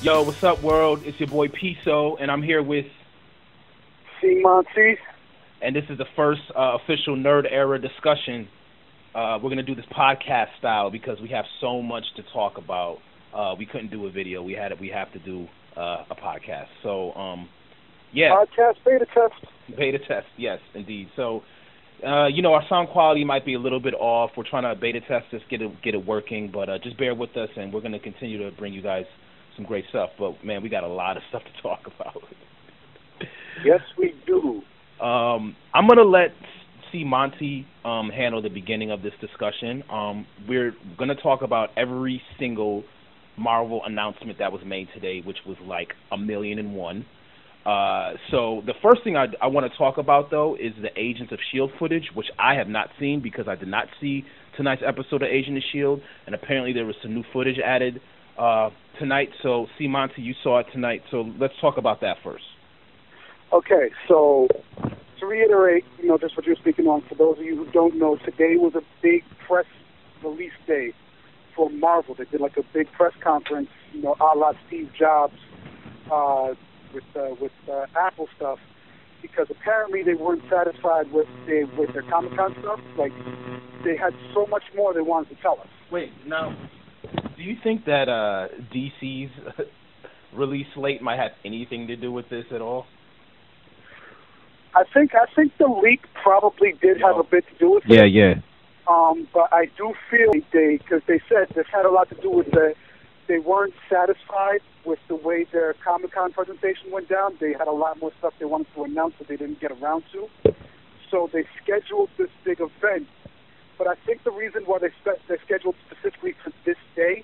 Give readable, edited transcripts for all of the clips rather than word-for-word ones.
Yo, what's up, world? It's your boy P.SO, and I'm here with C Monty. And this is the first official Nerd Era discussion. We're going to do this podcast style because we have so much to talk about. We couldn't do a video. We have to do a podcast. So, yeah. Podcast beta test. Beta test, yes, indeed. So, our sound quality might be a little bit off. We're trying to beta test this, get it working, but just bear with us, and we're going to continue to bring you guys some great stuff. But, man, we got a lot of stuff to talk about. Yes, we do. I'm going to let C Monty handle the beginning of this discussion. We're going to talk about every single Marvel announcement that was made today, which was like 1,000,001. So the first thing I want to talk about, though, is the Agents of S.H.I.E.L.D. footage, which I have not seen because I did not see tonight's episode of Agents of S.H.I.E.L.D., and apparently there was some new footage added tonight. So, C. Monty, you saw it tonight, so let's talk about that first. Okay, so to reiterate, just what you're speaking on, for those of you who don't know, today was a big press release day for Marvel. They did like a big press conference, a la Steve Jobs, with Apple stuff, because apparently they weren't satisfied with their Comic-Con stuff. Like, they had so much more they wanted to tell us. Wait, now, do you think that DC's release slate might have anything to do with this at all? I think the leak probably did have a bit to do with it. Yeah. But I do feel because they said this had a lot to do with they weren't satisfied with the way their Comic-Con presentation went down. They had a lot more stuff they wanted to announce that they didn't get around to. So they scheduled this big event. But I think the reason why they scheduled specifically for this day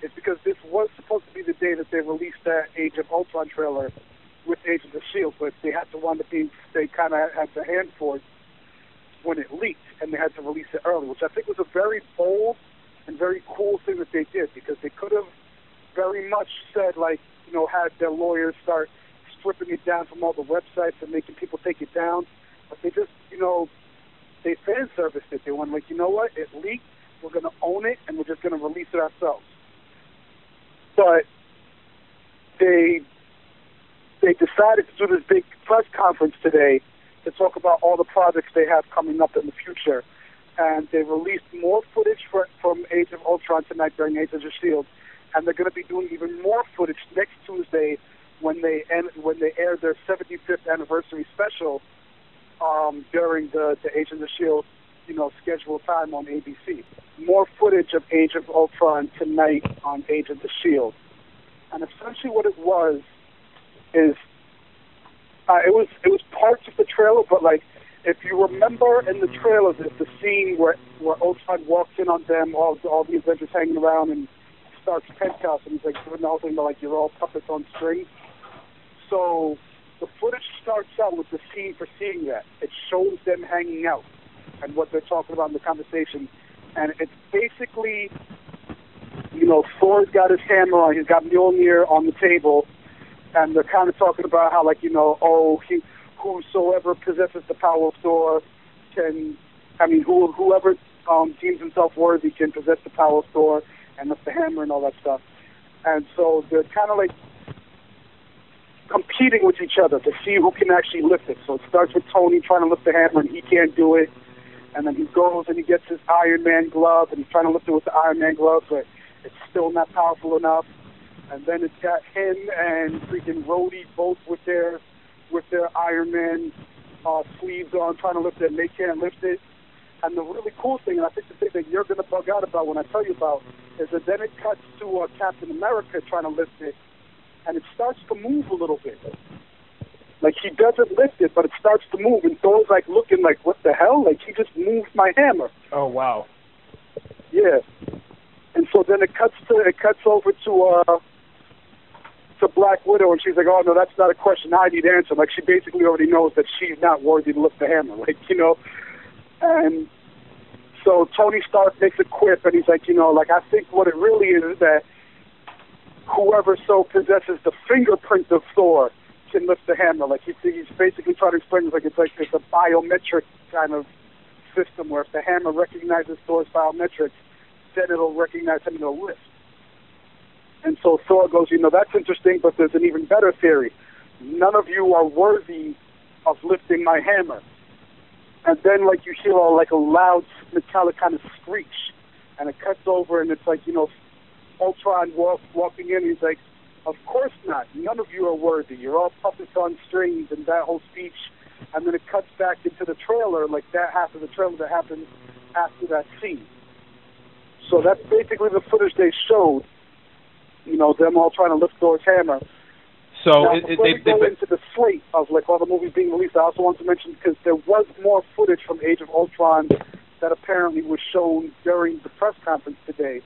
is because this was supposed to be the day that they released that Age of Ultron trailer with Agents of S.H.I.E.L.D., but they had to wind up being, they kind of had the hand for it when it leaked, and they had to release it early, which I think was a very bold and very cool thing that they did, because they could have very much said, had their lawyers start stripping it down from all the websites and making people take it down, but they just, they fan serviced it. They went like, you know what, it leaked, we're going to own it, and we're just going to release it ourselves. But they decided to do this big press conference today to talk about all the projects they have coming up in the future. And they released more footage from Age of Ultron tonight during Agents of S.H.I.E.L.D., and they're going to be doing even more footage next Tuesday when they air their 75th anniversary special during the Agents of S.H.I.E.L.D. scheduled time on ABC. More footage of Age of Ultron tonight on Agents of S.H.I.E.L.D. And essentially what it was is it was parts of the trailer, but if you remember in the trailer, there's the scene where Ultron walks in on them, all the Avengers hanging around, and starts Penthouse, and he's doing the whole thing about you're all puppets on strings. So the footage starts out with the scene preceding that. It shows them hanging out and what they're talking about in the conversation, and it's basically, Thor's got his hammer on, he's got Mjolnir on the table. And they're kind of talking about how, whosoever possesses the power of Thor whoever deems himself worthy can possess the power of Thor and lift the hammer and all that stuff. And so they're kind of competing with each other to see who can actually lift it. So it starts with Tony trying to lift the hammer and he can't do it. And then he goes and he gets his Iron Man glove and he's trying to lift it with the Iron Man glove, but it's still not powerful enough. And then it's got him and freaking Rhodey both with their Iron Man sleeves on trying to lift it, and they can't lift it. And the really cool thing, and I think the thing that you're going to bug out about when I tell you about, is that then it cuts to Captain America trying to lift it, and it starts to move a little bit. He doesn't lift it, but it starts to move, and Thor's looking what the hell? He just moved my hammer. Oh, wow. Yeah. And so then it cuts over to Black Widow, and she's like, oh, no, that's not a question I need to answer. She basically already knows that she's not worthy to lift the hammer, And so Tony Stark makes a quip, and he's like, I think what it really is that whoever so possesses the fingerprint of Thor can lift the hammer. He's basically trying to explain it's a biometric kind of system where if the hammer recognizes Thor's biometrics, then it'll recognize him and it'll lift. And so Thor goes, that's interesting, but there's an even better theory. None of you are worthy of lifting my hammer. And then, like, you hear like a loud metallic kind of screech, and it cuts over, and it's like, Ultron walking in. He's like, "Of course not. None of you are worthy. You're all puppets on strings," and that whole speech. And then it cuts back into the trailer, like that half of the trailer that happens after that scene. So that's basically the footage they showed. Them all trying to lift Thor's hammer. So now, before we go into the slate of like all the movies being released, I also want to mention, because there was more footage from Age of Ultron that apparently was shown during the press conference today.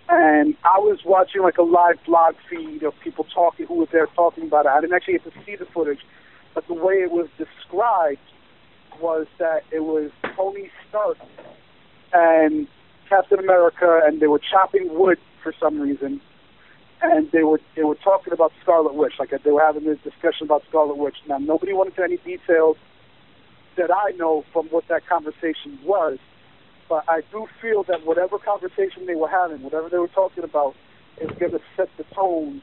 And I was watching like a live blog feed of people who were there talking about it. I didn't actually get to see the footage, but the way it was described was that it was Tony Stark and Captain America, and they were chopping wood for some reason, and they were talking about Scarlet Witch. Like, they were having this discussion about Scarlet Witch. Now, nobody went into any details that I know from what that conversation was, but I do feel that whatever conversation they were having, whatever they were talking about, is going to set the tone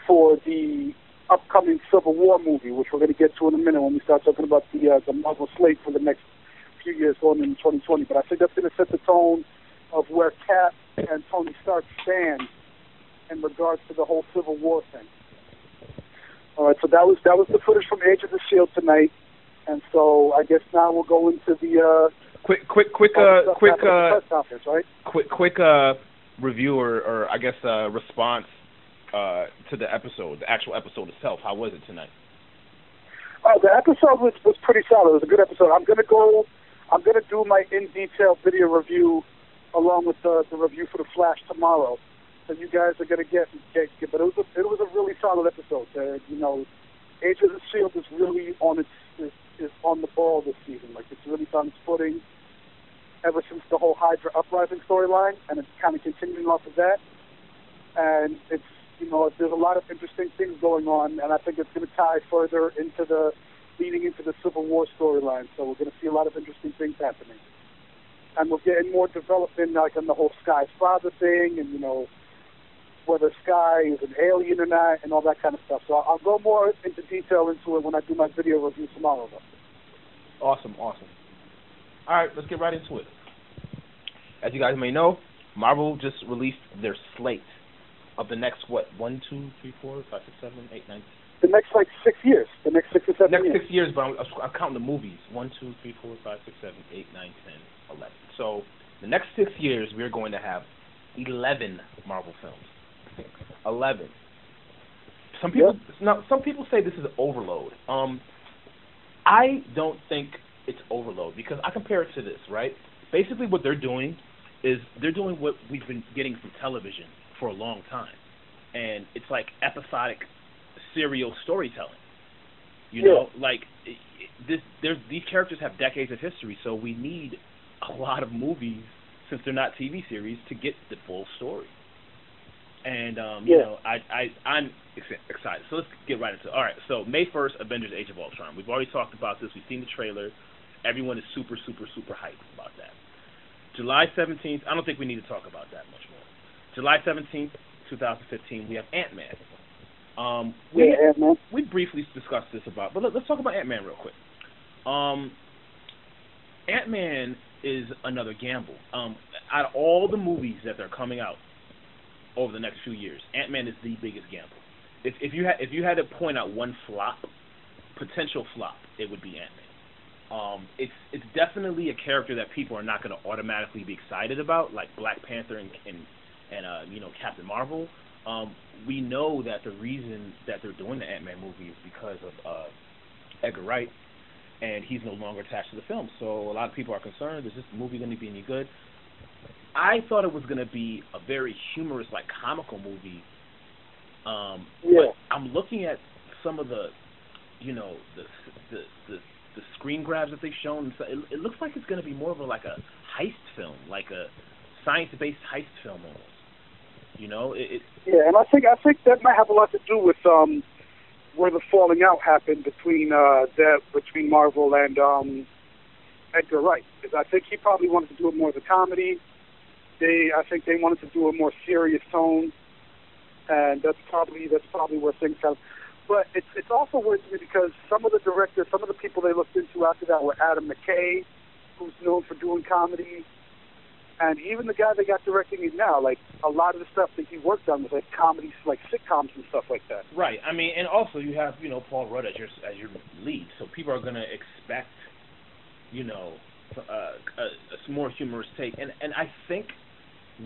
for the upcoming Civil War movie, which we're going to get to in a minute when we start talking about the Marvel slate for the next few years going into 2020. But I think that's going to set the tone of where Cap and Tony Stark stand in regards to the whole Civil War thing. All right, so that was the footage from Age of the S.H.I.E.L.D. tonight, and so I guess now we'll go into the quick press conference, right? Quick review or I guess response to the episode, the actual episode itself. How was it tonight? The episode was pretty solid. It was a good episode. I'm gonna do my in detail video review along with the review for the Flash tomorrow. So you guys are gonna get. But it was a really solid episode. Age of the S.H.I.E.L.D. is really is on the ball this season. Like, it's really found its footing ever since the whole Hydra Uprising storyline, and it's kind of continuing off of that. And it's there's a lot of interesting things going on, and I think it's going to tie further into leading into the Civil War storyline. So we're going to see a lot of interesting things happening, and we're getting more development, like on the whole Sky's father thing, and whether Sky is an alien or not, and all that kind of stuff. So I'll go more into detail into it when I do my video review tomorrow, though. Awesome. All right, let's get right into it. As you guys may know, Marvel just released their slate of the next, 1, 2, 3, 4, 5, 6, 7, 8, 9. The next, 6 years. The next 6 or 7 years. Next 6 years, but I'm counting the movies. 1, 2, 3, 4, 5, 6, 7, 8, 9, 10, 11. So the next 6 years, we're going to have 11 Marvel films. 11. Some people say this is overload. I don't think it's overload, because I compare it to this, right? Basically what they're doing is they're doing what we've been getting from television for a long time, and it's like episodic serial storytelling. Like these characters have decades of history, so we need a lot of movies, since they're not TV series, to get the full story. And I'm excited. So let's get right into it. All right, so May 1st, Avengers Age of Ultron. We've already talked about this. We've seen the trailer. Everyone is super, super, super hyped about that. July 17th, I don't think we need to talk about that much more. July 17th, 2015, we have Ant-Man. Ant-Man. We briefly discussed this but let's talk about Ant-Man real quick. Ant-Man is another gamble. Out of all the movies that are coming out over the next few years, Ant-Man is the biggest gamble. If you had to point out one potential flop, it would be Ant-Man. It's definitely a character that people are not going to automatically be excited about, like Black Panther and Captain Marvel. We know that the reason that they're doing the Ant-Man movie is because of Edgar Wright, and he's no longer attached to the film. So a lot of people are concerned, is this movie going to be any good? I thought it was going to be a very humorous, like, comical movie. But I'm looking at some of the screen grabs that they've shown. It looks like it's going to be more of a heist film, like a science-based heist film almost. And I think that might have a lot to do with where the falling out happened between Marvel and Edgar Wright. Because I think he probably wanted to do it more as a comedy. I think they wanted to do a more serious tone. and that's probably where things have. But it's also weird to me because some of the directors, some of the people they looked into after that were Adam McKay, who's known for doing comedy, and even the guy they got directing it now. Like a lot of the stuff that he worked on was like comedies, like sitcoms and stuff like that. Right. I mean, and also you have Paul Rudd as your lead, so people are gonna expect a more humorous take, and I think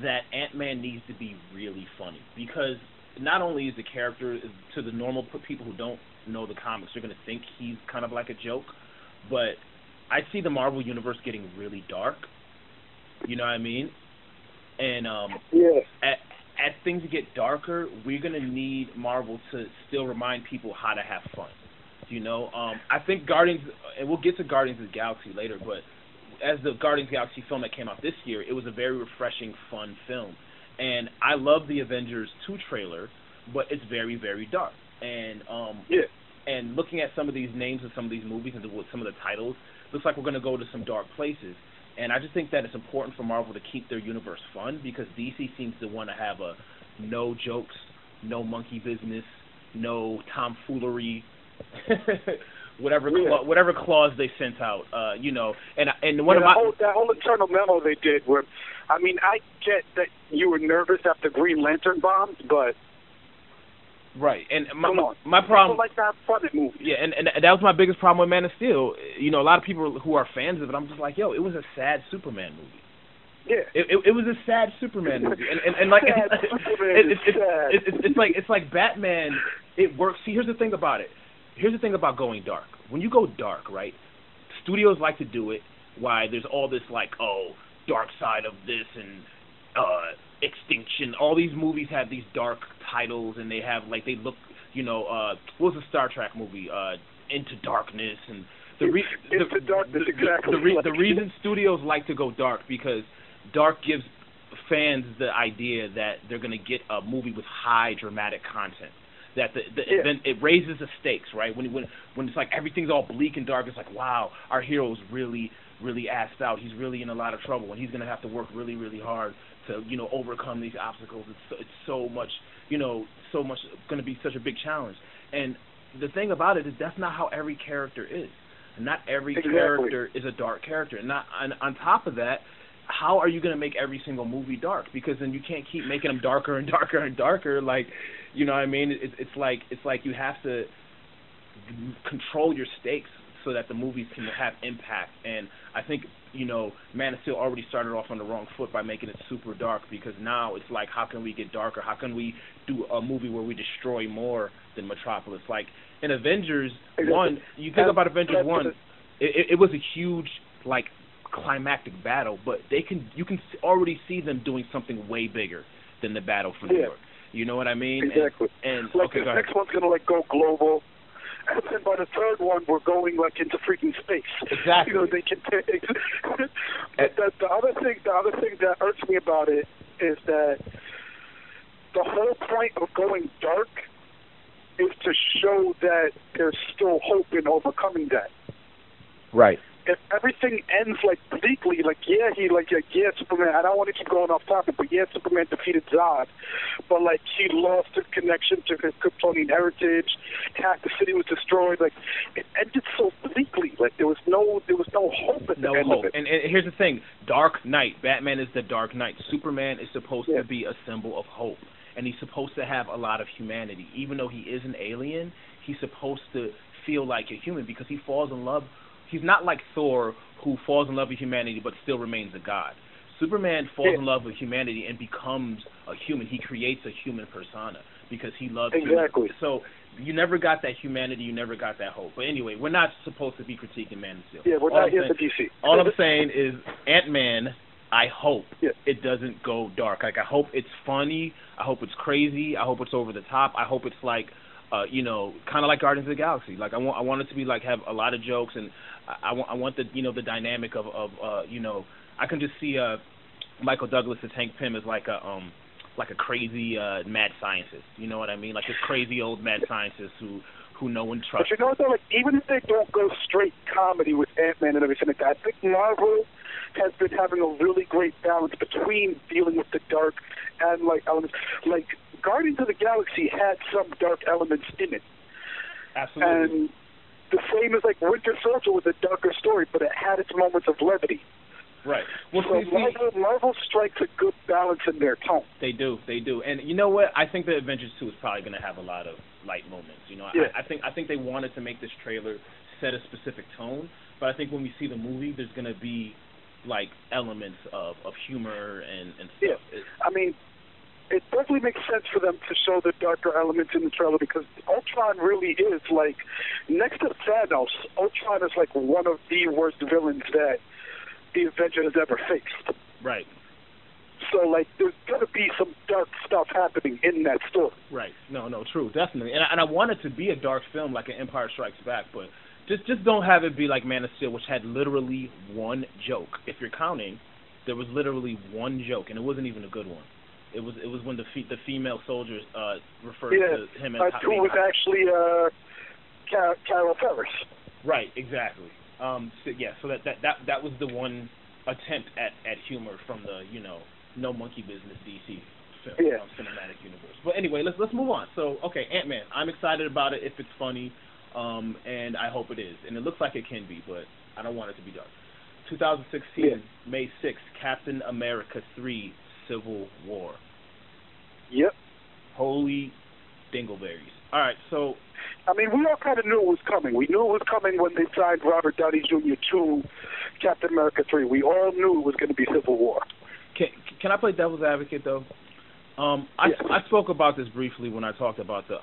that Ant-Man needs to be really funny because not only is the character, to the normal people who don't know the comics, they're going to think he's kind of like a joke, but I see the Marvel Universe getting really dark, you know what I mean? And as things get darker, we're going to need Marvel to still remind people how to have fun, I think Guardians, and we'll get to Guardians of the Galaxy later, but as the Guardians of the Galaxy film that came out this year, it was a very refreshing, fun film. And I love the Avengers 2 trailer, but it's very, very dark. And and looking at some of these names of some of these movies and some of the titles, looks like we're going to go to some dark places. And I just think that it's important for Marvel to keep their universe fun because DC seems to want to have a no jokes, no monkey business, no tomfoolery, whatever clause they sent out, and one of that whole internal memo they did where, I mean, I get that you were nervous after Green Lantern bombed, but right, and my problem, people like that fun movie. Yeah, and that was my biggest problem with Man of Steel. A lot of people who are fans of it, I'm just like, yo, it was a sad Superman movie. Yeah, it was a sad Superman movie, and like it's like Batman. It works. See, here's the thing about it. Here's the thing about going dark. When you go dark, right, studios like to do it. Why there's all this like, dark side of this and extinction. All these movies have these dark titles, and they have like they look. What was the Star Trek movie? Into Darkness and Into Darkness. Exactly. The reason studios like to go dark because dark gives fans the idea that they're going to get a movie with high dramatic content. That then it raises the stakes, right? When it's like everything's all bleak and dark, it's like, wow, our hero's really, really assed out. He's really in a lot of trouble, and he's going to have to work really, really hard to, overcome these obstacles. It's so much going to be such a big challenge. And the thing about it is that's not how every character is. Not every character is a dark character. And on top of that, how are you going to make every single movie dark? Because then you can't keep making them darker and darker and darker. Like, you know what I mean? It's like you have to control your stakes so that the movies can have impact. And I think, Man of Steel already started off on the wrong foot by making it super dark because now it's like, how can we get darker? How can we do a movie where we destroy more than Metropolis? Like in Avengers 1, you think about Avengers 1, it was a huge, like, climactic battle, but you can already see them doing something way bigger than the battle for New York. You know what I mean? Exactly. And like the next one's gonna go global, and then by the third one we're going like into freaking space. Exactly. They can. The other thing that irks me about it is that the whole point of going dark is to show that there's still hope in overcoming that. Right. If everything ends like bleakly, Superman, I don't want to keep going off topic, but Superman defeated Zod, but like he lost his connection to his Kryptonian heritage, half the city was destroyed, like it ended so bleakly, like there was no hope at the end of it. And here's the thing, Dark Knight, Batman is the Dark Knight, Superman is supposed to be a symbol of hope, and he's supposed to have a lot of humanity. Even though he is an alien, he's supposed to feel like a human because he falls in love. He's not like Thor, who falls in love with humanity but still remains a god. Superman falls in love with humanity and becomes a human. He creates a human persona because he loves exactly. So you never got that humanity, you never got that hope. But anyway, we're not supposed to be critiquing Man of Steel. Yeah, we're not here for DC. All I'm saying is Ant-Man, I hope it doesn't go dark. Like, I hope it's funny. I hope it's crazy. I hope it's over the top. I hope it's like, kind of like Guardians of the Galaxy. Like, I want it to be like have a lot of jokes, and I want the the dynamic of I can just see Michael Douglas as Hank Pym as like a crazy mad scientist. You know what I mean? Like this crazy old mad scientist who who no one But trusts. you know what, though? Like, even if they don't go straight comedy with Ant-Man and everything like that, I think Marvel has been having a really great balance between dealing with the dark and light elements. Like, Guardians of the Galaxy had some dark elements in it. Absolutely. And the same as, like, Winter Soldier was a darker story, but it had its moments of levity. Right. Well, So Marvel strikes a good balance in their tone. They do. And you know what? I think the Avengers 2 is probably going to have a lot of light moments. You know, Yeah. I think they wanted to make this trailer set a specific tone, but I think when we see the movie, there's going to be like elements of humor and stuff. Yeah. I mean, it definitely makes sense for them to show the darker elements in the trailer because Ultron really is like, next to Thanos, Ultron is like one of the worst villains that the Avengers ever faced. Right. So, like, there's going to be some dark stuff happening in that story. Right. No, true, definitely. And I want it to be a dark film like an Empire Strikes Back, but just don't have it be like Man of Steel, which had literally one joke. If you're counting, there was literally one joke, and it wasn't even a good one. It was when the female soldiers referred to him as who was actually Carol Ferris. Right, exactly. So that was the one attempt at humor from the no monkey business DC film cinematic universe. But anyway, let's move on. So okay, Ant-Man. I'm excited about it if it's funny, and I hope it is, and it looks like it can be, but I don't want it to be dark. 2016, May 6th, Captain America 3: Civil War. Yep. Holy dingleberries! All right, so. I mean, we all kind of knew it was coming. We knew it was coming when they signed Robert Downey Jr. to Captain America 3. We all knew it was going to be Civil War. Can I play devil's advocate, though? I spoke about this briefly when I talked about the,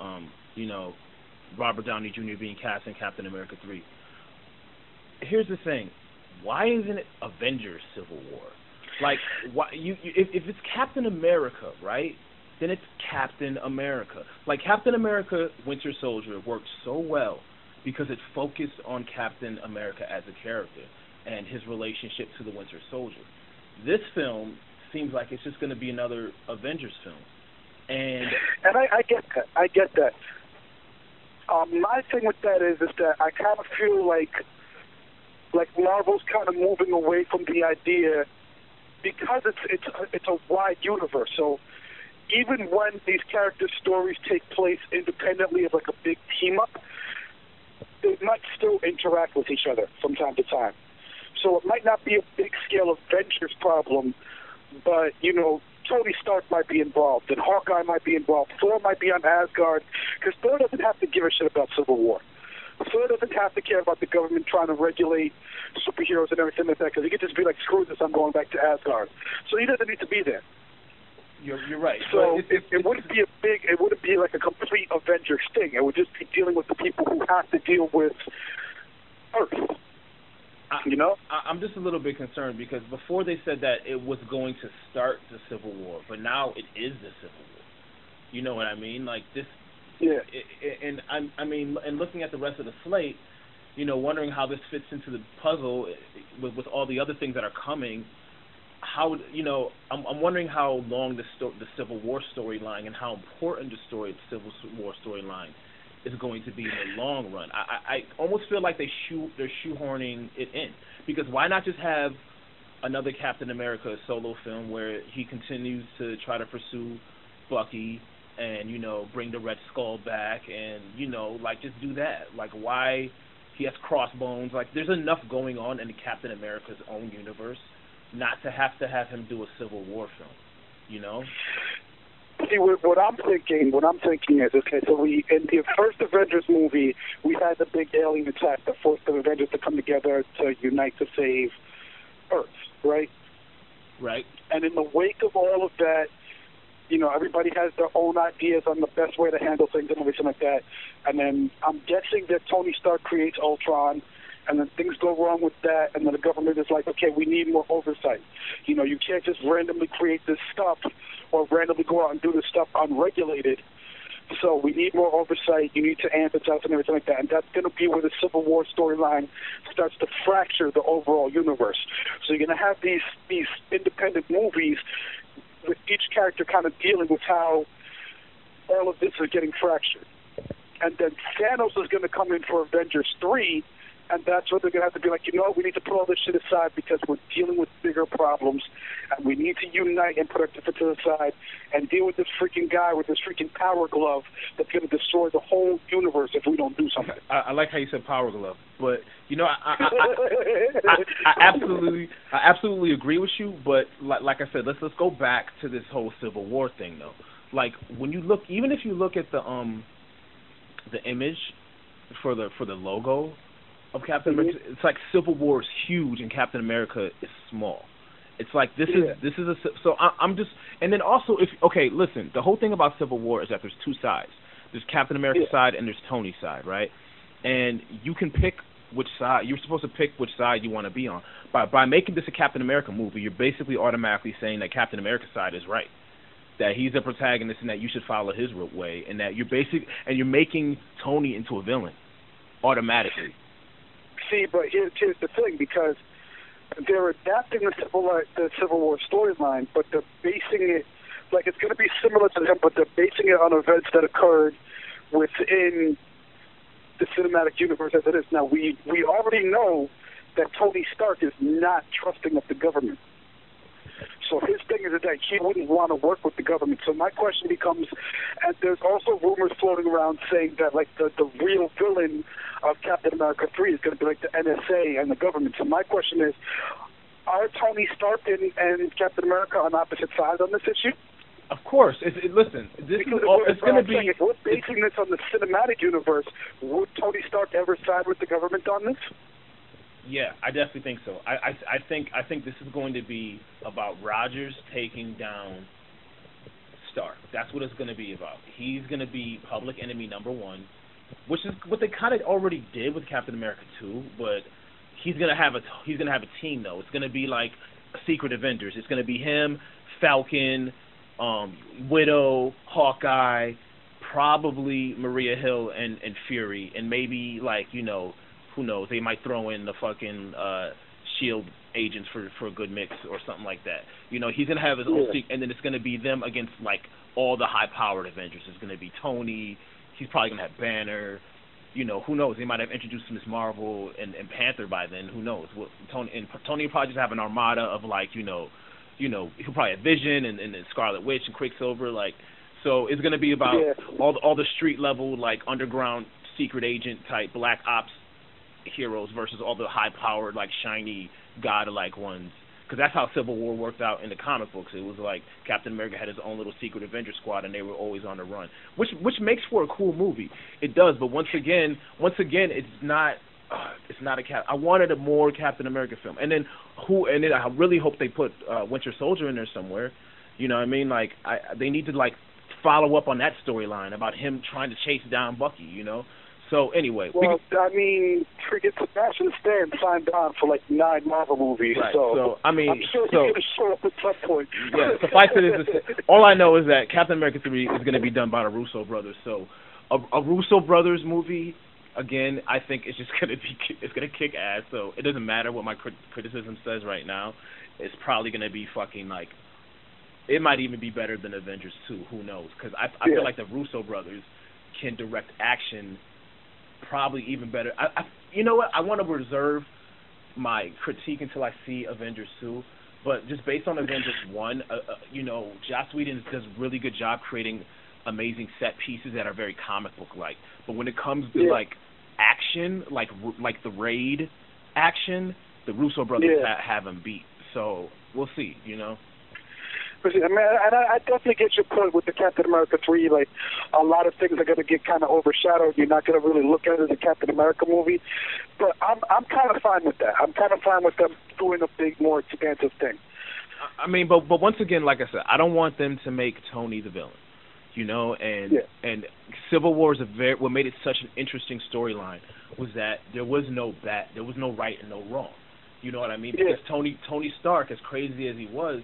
Robert Downey Jr. being cast in Captain America 3. Here's the thing. Why isn't it Avengers Civil War? Like, why if it's Captain America, right? Then it's Captain America. Like, Captain America Winter Soldier worked so well because it focused on Captain America as a character and his relationship to the Winter Soldier. This film seems like it's just going to be another Avengers film. And I get that. My thing with that is that I kind of feel like Marvel's kind of moving away from the idea because it's a wide universe. So even when these character stories take place independently of like a big team up, they might still interact with each other from time to time. So it might not be a big scale Avengers problem, but Tony Stark might be involved, and Hawkeye might be involved. Thor might be on Asgard, because Thor doesn't have to give a shit about Civil War. Thor doesn't have to care about the government trying to regulate superheroes and everything like that, because he could just be like, screw this, I'm going back to Asgard. So he doesn't need to be there. You're right. So it wouldn't be like a complete Avengers thing. It would just be dealing with the people who have to deal with Earth. I'm just a little bit concerned because before they said that it was going to start the Civil War, but now it is the Civil War. You know what I mean? Like this. Yeah. And looking at the rest of the slate, wondering how this fits into the puzzle with all the other things that are coming. How I'm wondering how long the Civil War storyline and how important the Civil War storyline is going to be in the long run. I almost feel like they're shoehorning it in, because why not just have another Captain America solo film where he continues to try to pursue Bucky and bring the Red Skull back and just do that. Like, why he has Crossbones? Like, there's enough going on in Captain America's own universe not to have him do a Civil War film, See, what I'm thinking is, okay, so in the first Avengers movie, we had the big alien attack that forced the Avengers to come together to unite to save Earth, right? Right. And in the wake of all of that, everybody has their own ideas on the best way to handle things and everything like that. And then I'm guessing that Tony Stark creates Ultron, and then things go wrong with that, and then the government is like, okay, we need more oversight. You can't just randomly create this stuff or randomly go out and do this stuff unregulated. So we need more oversight. You need to amp it up and everything like that. And that's going to be where the Civil War storyline starts to fracture the overall universe. So you're going to have these independent movies with each character kind of dealing with how all of this is getting fractured. and then Thanos is going to come in for Avengers 3, and that's where they're going to have to be like, you know what, we need to put all this shit aside because we're dealing with bigger problems, and we need to unite and put our differences aside and deal with this freaking guy with this freaking power glove that's going to destroy the whole universe if we don't do something. I like how you said power glove, but you know, I absolutely agree with you. But like I said, let's go back to this whole Civil War thing, though. Like when you look, even if you look at the image for the logo of Captain America, it's like Civil War is huge and Captain America is small. It's like this is a so I'm just, and then also listen, the whole thing about Civil War is that there's two sides. There's Captain America's side and there's Tony's side, right? And you can pick which side. You're supposed to pick which side you want to be on. By making this a Captain America movie, you're basically automatically saying that Captain America's side is right, that he's the protagonist and that you should follow his way, and that you're making Tony into a villain automatically. See, but here's the thing, because they're adapting the Civil War storyline, but they're basing it, like it's going to be similar to them, but they're basing it on events that occurred within the cinematic universe as it is. Now, we already know that Tony Stark is not trusting of the government. So his thing is that he wouldn't want to work with the government. So my question becomes, and there's also rumors floating around saying that like the real villain of Captain America 3 is going to be like the NSA and the government. So my question is, are Tony Stark and Captain America on opposite sides on this issue? Of course. Listen, it's going to be... If we're basing this on the cinematic universe, would Tony Stark ever side with the government on this? Yeah, I definitely think so. I think this is going to be about Rogers taking down Stark. That's what it's going to be about. He's going to be public enemy number one, which is what they kind of already did with Captain America 2. But he's going to have a team though. It's going to be like Secret Avengers. It's going to be him, Falcon, Widow, Hawkeye, probably Maria Hill and Fury, and maybe like who knows? They might throw in the fucking S.H.I.E.L.D. agents for a good mix or something like that. He's gonna have his own and then it's gonna be them against like all the high-powered Avengers. It's gonna be Tony. He's probably gonna have Banner. Who knows? They might have introduced Miss Marvel and Panther by then. Who knows? Tony will probably just have an armada of like he'll probably have Vision and Scarlet Witch and Quicksilver. Like, so it's gonna be about all the street level like underground secret agent type black ops heroes versus all the high-powered, like, shiny, godlike ones. Because that's how Civil War worked out in the comic books. It was like Captain America had his own little secret Avenger squad, and they were always on the run, which makes for a cool movie. It does, but once again, it's not a Cap. I wanted a more Captain America film, and then I really hope they put Winter Soldier in there somewhere. You know what I mean? Like, they need to like follow up on that storyline about him trying to chase down Bucky. So anyway, freaking Sebastian Stan signed on for like 9 Marvel movies. Right. So I'm sure he's going to show up at some point. Yeah. Suffice it is, all I know is that Captain America 3 is going to be done by the Russo brothers. So a Russo brothers movie, again, I think it's just going to kick ass. So it doesn't matter what my criticism says right now. It's probably going to be fucking like, it might even be better than Avengers 2. Who knows? Because I feel like the Russo brothers can direct action probably even better. You know what? I want to reserve my critique until I see Avengers 2. But just based on Avengers 1, Joss Whedon does a really good job creating amazing set pieces that are very comic book like. But when it comes to like action, like the Raid action, the Russo brothers have him beat. So we'll see. But I definitely get your point with the Captain America 3. Like, a lot of things are going to get kind of overshadowed. You're not going to really look at it as a Captain America movie. But I'm kind of fine with that. I'm kind of fine with them doing a big, more expansive thing. But once again, like I said, I don't want them to make Tony the villain. And Civil War is what made it such an interesting storyline was that there was no right and no wrong. You know what I mean? Because Tony Stark, as crazy as he was,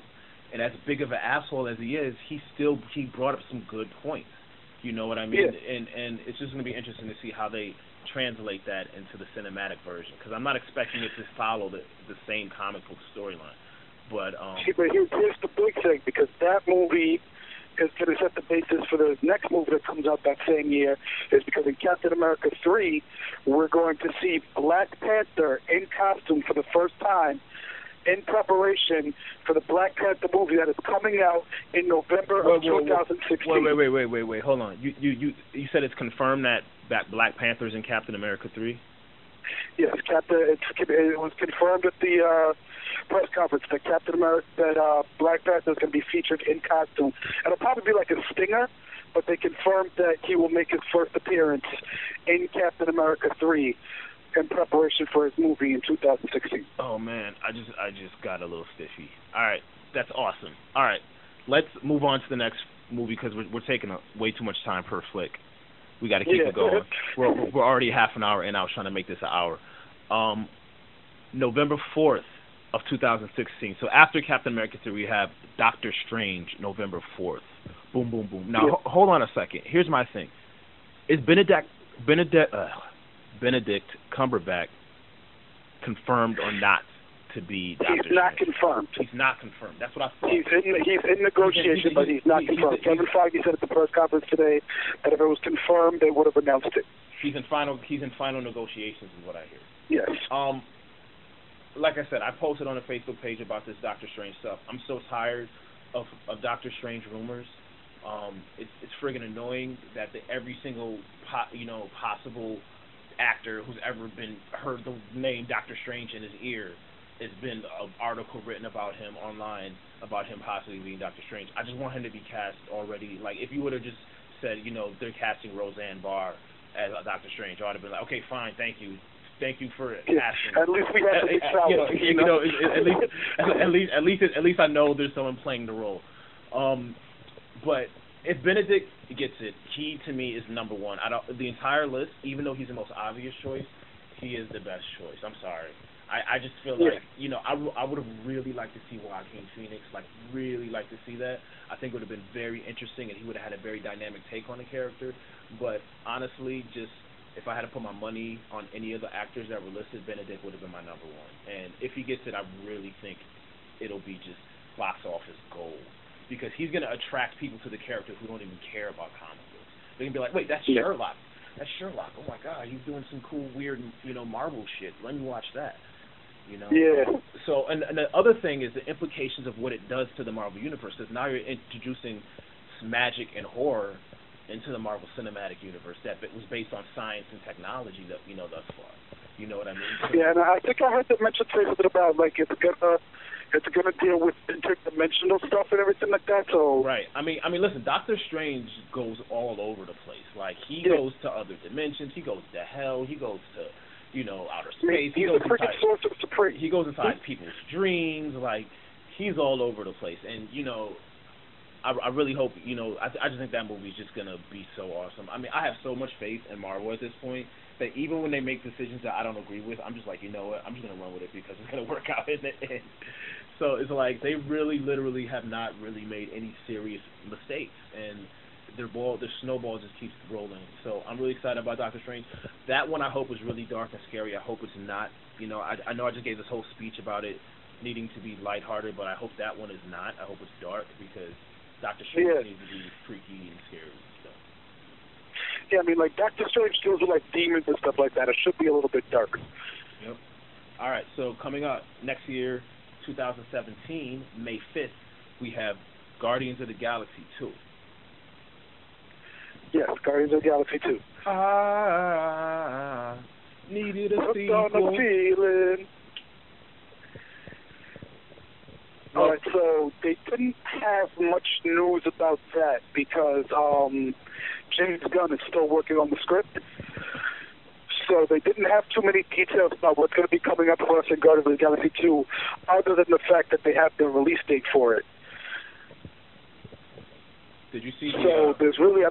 and as big of an asshole as he is, he brought up some good points. You know what I mean? And it's just going to be interesting to see how they translate that into the cinematic version. Because I'm not expecting it to follow the same comic book storyline. But here's the big thing, because that movie is going to set the basis for the next movie that comes out that same year, is because in Captain America 3, we're going to see Black Panther in costume for the first time in preparation for the Black Panther movie that is coming out in November of 2016. Wait, hold on. You said it's confirmed that Black Panther's in Captain America 3? Yes, it was confirmed at the press conference that Black Panther is going to be featured in costume. It'll probably be like a stinger, but they confirmed that he will make his first appearance in Captain America 3 in preparation for his movie in 2016. Oh man, I just got a little stiffy. All right, that's awesome. All right, let's move on to the next movie because we're taking way too much time per flick. We got to keep it going. We're already half an hour in. I was trying to make this an hour. November 4th of 2016. So after Captain America 3, we have Doctor Strange, November 4th. Boom, boom, boom. Now, hold on a second. Here's my thing. Is Benedict Cumberbatch confirmed or not to be Doctor Strange? He's not confirmed. He's not confirmed. That's what I thought. He's in negotiation, but he's not confirmed. Kevin Feige said at the press conference today that if it was confirmed, they would have announced it. He's in final negotiations, is what I hear. Yes. Like I said, I posted on a Facebook page about this Doctor Strange stuff. I'm so tired of Doctor Strange rumors. It's friggin' annoying that every single possible actor who's ever heard the name Doctor Strange in his ear, there's been an article written about him online about him possibly being Doctor Strange. I just want him to be cast already. Like, if you would have just said, they're casting Roseanne Barr as Doctor Strange, I would have been like, okay, fine, thank you for casting. At least we have at least I know there's someone playing the role. But if Benedict gets it, he to me is number one. The entire list, even though he's the most obvious choice, he is the best choice. I'm sorry. I just feel like, I would have really liked to see Joaquin Phoenix, really like to see that. I think it would have been very interesting, and he would have had a very dynamic take on the character. But honestly, just if I had to put my money on any of the actors that were listed, Benedict would have been my number one. And if he gets it, I really think it'll be just box office gold. Because he's going to attract people to the character who don't even care about comic books. They're going to be like, wait, that's Sherlock. That's Sherlock. Oh, my God, he's doing some cool, weird, Marvel shit. Let me watch that. Yeah. So, and the other thing is the implications of what it does to the Marvel Universe. Because now you're introducing magic and horror into the Marvel Cinematic Universe that was based on science and technology that thus far. You know what I mean? Yeah, and I think I heard them mention something about it's gonna deal with interdimensional stuff and everything like that. So right. I mean, listen. Doctor Strange goes all over the place. Like he goes to other dimensions. He goes to hell. He goes to outer space. He's a freaking sorcerer supreme. He goes inside people's dreams. Like he's all over the place. And I really hope I just think that movie is just gonna be so awesome. I mean, I have so much faith in Marvel at this point that even when they make decisions that I don't agree with, I'm just like, you know what, I'm just gonna run with it because it's gonna work out in the end. So it's like they really, literally have not really made any serious mistakes, and their snowball just keeps rolling. So I'm really excited about Doctor Strange. That one I hope is really dark and scary. I hope it's not. I know I just gave this whole speech about it needing to be lighthearted, but I hope that one is not. I hope it's dark because Doctor Strange needs to be freaky and scary and stuff. Yeah, I mean, like Doctor Strange deals with like demons and stuff like that. It should be a little bit dark. Yep. All right. So coming up next year, 2017, May 5th, we have Guardians of the Galaxy 2. Yes, Guardians of the Galaxy 2. I needed a sequel. On a feeling. All right, so they didn't have much news about that because James Gunn is still working on the script. So they didn't have too many details about what's going to be coming up for us in Guardians of the Galaxy 2, other than the fact that they have the release date for it. Did you see? There's really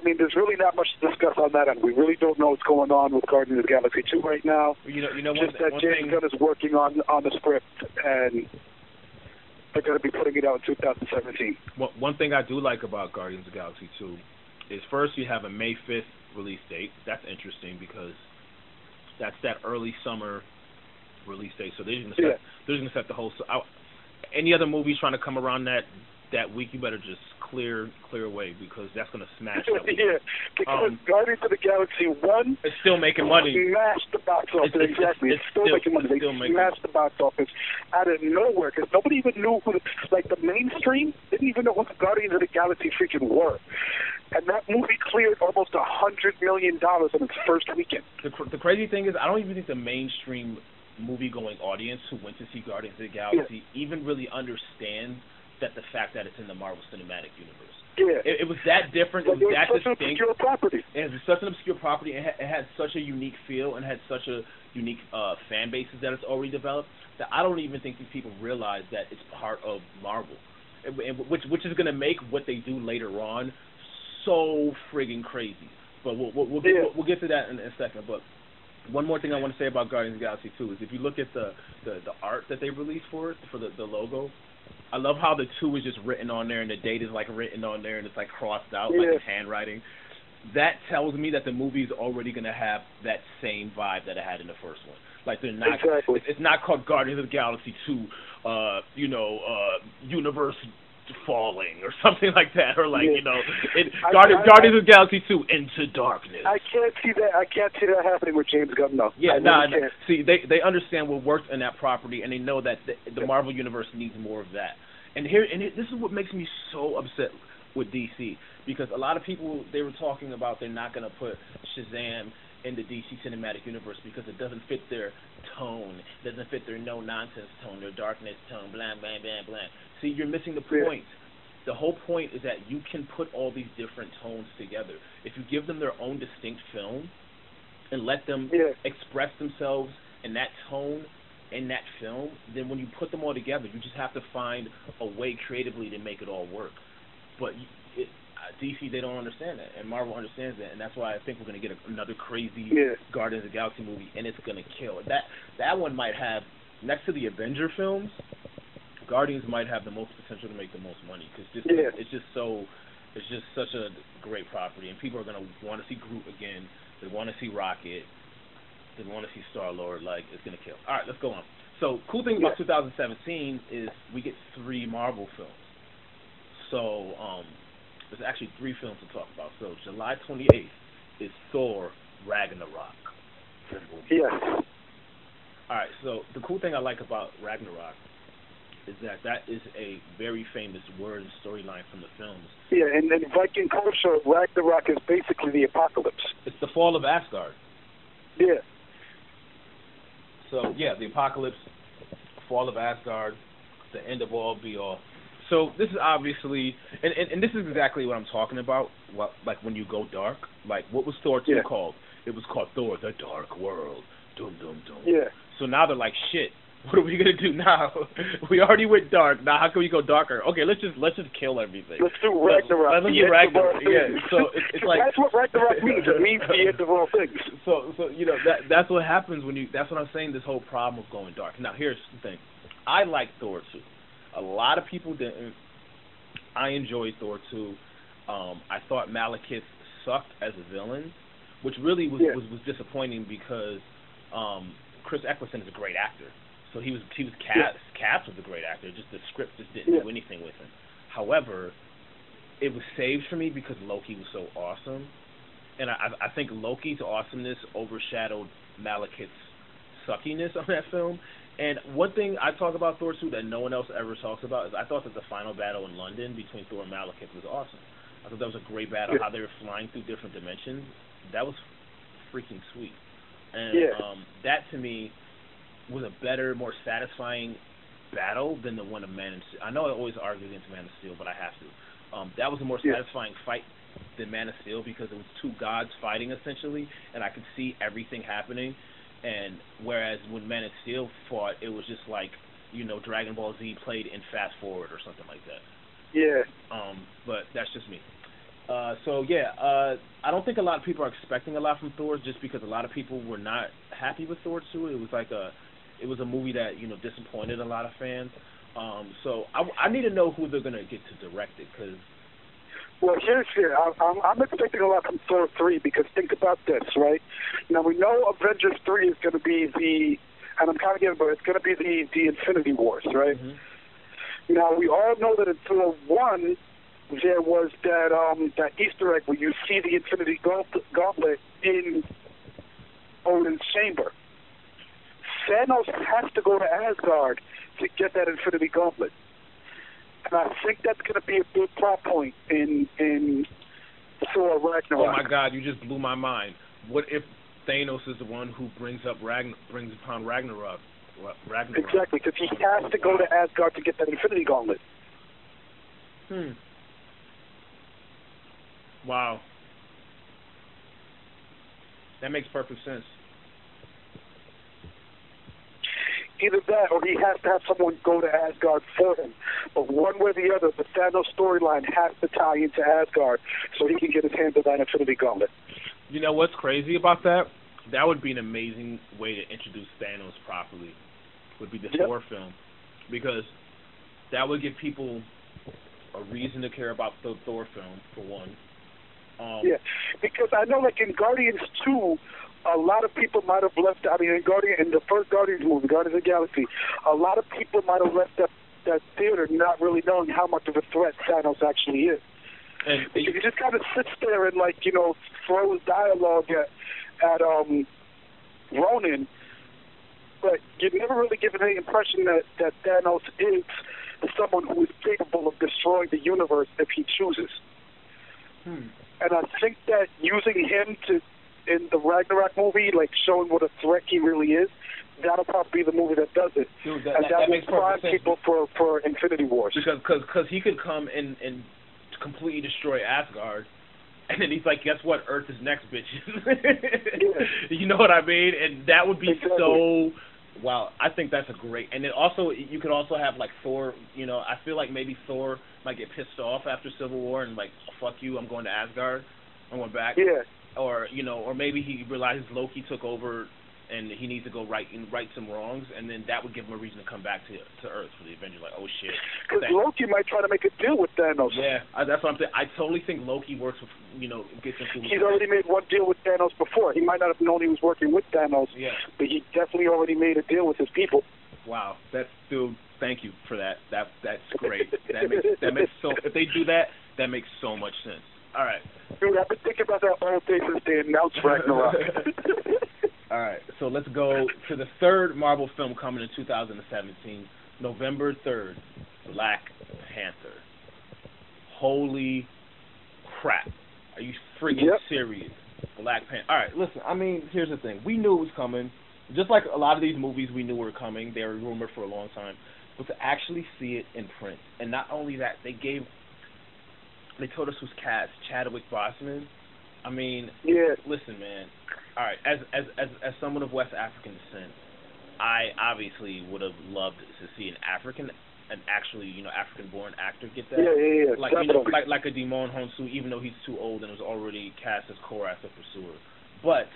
not much to discuss on that end. We really don't know what's going on with Guardians of the Galaxy 2 right now. Just that James Gunn is working on the script, and they're going to be putting it out in 2017. One thing I do like about Guardians of the Galaxy 2 is first you have a May 5th release date. That's interesting because that's that early summer release date. So they're going to set the whole. Any other movies trying to come around that that week, you better just clear away because that's gonna smash that week. Yeah, because Guardians of the Galaxy 1 it's still making money. Smashed the box office. Exactly. It's still making money. They smashed the box office out of nowhere because nobody even knew who, like the mainstream didn't even know who the Guardians of the Galaxy freaking were. And that movie cleared almost $100 million in its first weekend. The crazy thing is, I don't even think the mainstream movie-going audience who went to see Guardians of the Galaxy even really understand that the fact that it's in the Marvel Cinematic Universe. Yeah. It was that different. Like it was that such distinct. an obscure property. It was such an obscure property. It had such a unique feel and had such a unique fan bases that it's already developed that I don't even think these people realize that it's part of Marvel, which is going to make what they do later on so friggin' crazy. But we'll get to that in a second. But one more thing I want to say about Guardians of the Galaxy 2 is if you look at the art that they released for the logo, I love how the 2 is just written on there and the date is like written on there and it's like crossed out like it's handwriting. That tells me that the movie is already going to have that same vibe that it had in the first one. Like they're not. Exactly. It's not called Guardians of the Galaxy 2. Universe falling or something like that, or like Guardians of the Galaxy 2 Into Darkness. I can't see that happening with James Gunn though. Yeah, see, they understand what works in that property, and they know that the Marvel universe needs more of that. And this is what makes me so upset with DC, because a lot of people, they were talking about they're not going to put Shazam in the DC Cinematic Universe because it doesn't fit their tone, doesn't fit their no-nonsense tone, their darkness tone, blah, blah, blah, blah. See, you're missing the point. The whole point is that you can put all these different tones together. If you give them their own distinct film and let them express themselves in that tone, in that film, then when you put them all together, you just have to find a way creatively to make it all work. But DC, they don't understand that, and Marvel understands that, and that's why I think we're going to get another crazy Guardians of the Galaxy movie, and it's going to kill. That one might have, next to the Avenger films, Guardians might have the most potential to make the most money, because it's just such a great property, and people are going to want to see Groot again. They want to see Rocket. They want to see Star-Lord. Like, it's going to kill. All right, let's go on. So, cool thing about 2017 is we get 3 Marvel films. So, there's actually 3 films to talk about. So, July 28th is Thor Ragnarok. Yes. All right, so the cool thing I like about Ragnarok is that is a very famous word and storyline from the films. Yeah, and then Viking culture, Ragnarok is basically the apocalypse. It's the fall of Asgard. Yeah. So, the apocalypse, fall of Asgard, the end of all be all. So this is obviously, and this is exactly what I'm talking about, like when you go dark. Like, what was Thor 2 called? It was called Thor, the Dark World. Dum, dum, dum. Yeah. So now they're like, shit, what are we going to do now? We already went dark. Now how can we go darker? Okay, let's just kill everything. Let's do Ragnarok. Let's do Ragnarok. Yeah, so it's like... That's what Ragnarok means. It means the end of all things. So that's what happens when you... That's what I'm saying, this whole problem of going dark. Now, here's the thing. I like Thor 2. A lot of people didn't. I enjoyed Thor 2. I thought Malekith sucked as a villain, which really was disappointing because Chris Eccleston is a great actor. So he was cast as a great actor. Just the script just didn't do anything with him. However, it was saved for me because Loki was so awesome, and I think Loki's awesomeness overshadowed Malekith's suckiness on that film. And one thing I talk about Thor 2 that no one else ever talks about is I thought that the final battle in London between Thor and Malekith was awesome. I thought that was a great battle, how they were flying through different dimensions. That was freaking sweet. And that to me was a better, more satisfying battle than the one of Man of Steel. I know I always argue against Man of Steel, but I have to. That was a more satisfying fight than Man of Steel because it was 2 gods fighting essentially, and I could see everything happening. And whereas when Man of Steel fought, it was just like, Dragon Ball Z played in fast forward or something like that. Yeah. But that's just me. I don't think a lot of people are expecting a lot from Thor just because a lot of people were not happy with Thor 2. It was like it was a movie that, disappointed a lot of fans. So I need to know who they're going to get to direct it because... Well, here's I'm expecting a lot from Thor 3 because think about this, right? Now, we know Avengers 3 is going to be and I'm kind of getting, but it's going to be the Infinity Wars, right? Mm-hmm. Now, we all know that in Thor 1, there was that Easter egg where you see the Infinity Gauntlet in Odin's chamber. Thanos has to go to Asgard to get that Infinity Gauntlet. And I think that's going to be a big plot point in Thor Ragnarok. Oh my God, you just blew my mind. What if Thanos is the one who brings upon Ragnarok? Exactly, because he has to go to Asgard to get that Infinity Gauntlet. Wow. That makes perfect sense. Either that, or he has to have someone go to Asgard for him. But one way or the other, the Thanos storyline has to tie into Asgard so he can get his hands on that Infinity Gauntlet. You know what's crazy about that? That would be an amazing way to introduce Thanos properly. Would be the Thor film, because that would give people a reason to care about the Thor film, for one. Because I know, like in Guardians 2, a lot of people might have left. I mean, in the first Guardians movie, Guardians of the Galaxy, a lot of people might have left that theater not really knowing how much of a threat Thanos actually is. And he just kind of sits there and, like, you know, throws dialogue at Ronan, but you're never really given any impression that Thanos is someone who is capable of destroying the universe if he chooses. And I think that using him in the Ragnarok movie, like showing what a threat he really is, that'll probably be the movie that does it. Dude, that makes prime perfect sense. people for Infinity Wars. Because he could come and completely destroy Asgard, and then he's like, guess what? Earth is next, bitch. You know what I mean? And that would be so... Wow, I think that's a great... And then also, you could also have, like, Thor, you know, I feel like maybe Thor might get pissed off after Civil War and, like, fuck you, I'm going to Asgard. I'm going back. Yeah. Or, you know, or maybe he realizes Loki took over and he needs to go right some wrongs, and then that would give him a reason to come back to Earth for the Avengers. Like, oh, shit. Because Loki might try to make a deal with Thanos. Yeah, that's what I'm saying. I totally think Loki works with, you know, gets into... He's already made one deal with Thanos before. He might not have known he was working with Thanos, but he definitely already made a deal with his people. Wow, dude, thank you for that. That's great. That makes so... If they do that, that makes so much sense. All right. Dude, I've been thinking about that all day since they announced Ragnarok. All right, so let's go to the third Marvel film coming in 2017, November 3rd, Black Panther. Holy crap. Are you freaking serious? Black Panther. All right, listen, I mean, here's the thing. We knew it was coming. Just like a lot of these movies we knew were coming. They were rumored for a long time. But to actually see it in print, and not only that, they told us who's cast, Chadwick Boseman. I mean, listen, man. All right, as someone of West African descent, I obviously would have loved to see an actually, you know, African-born actor get that. Yeah. Like, you know, like a Dimon Honsu, even though he's too old and was already cast as Korath the Pursuer. But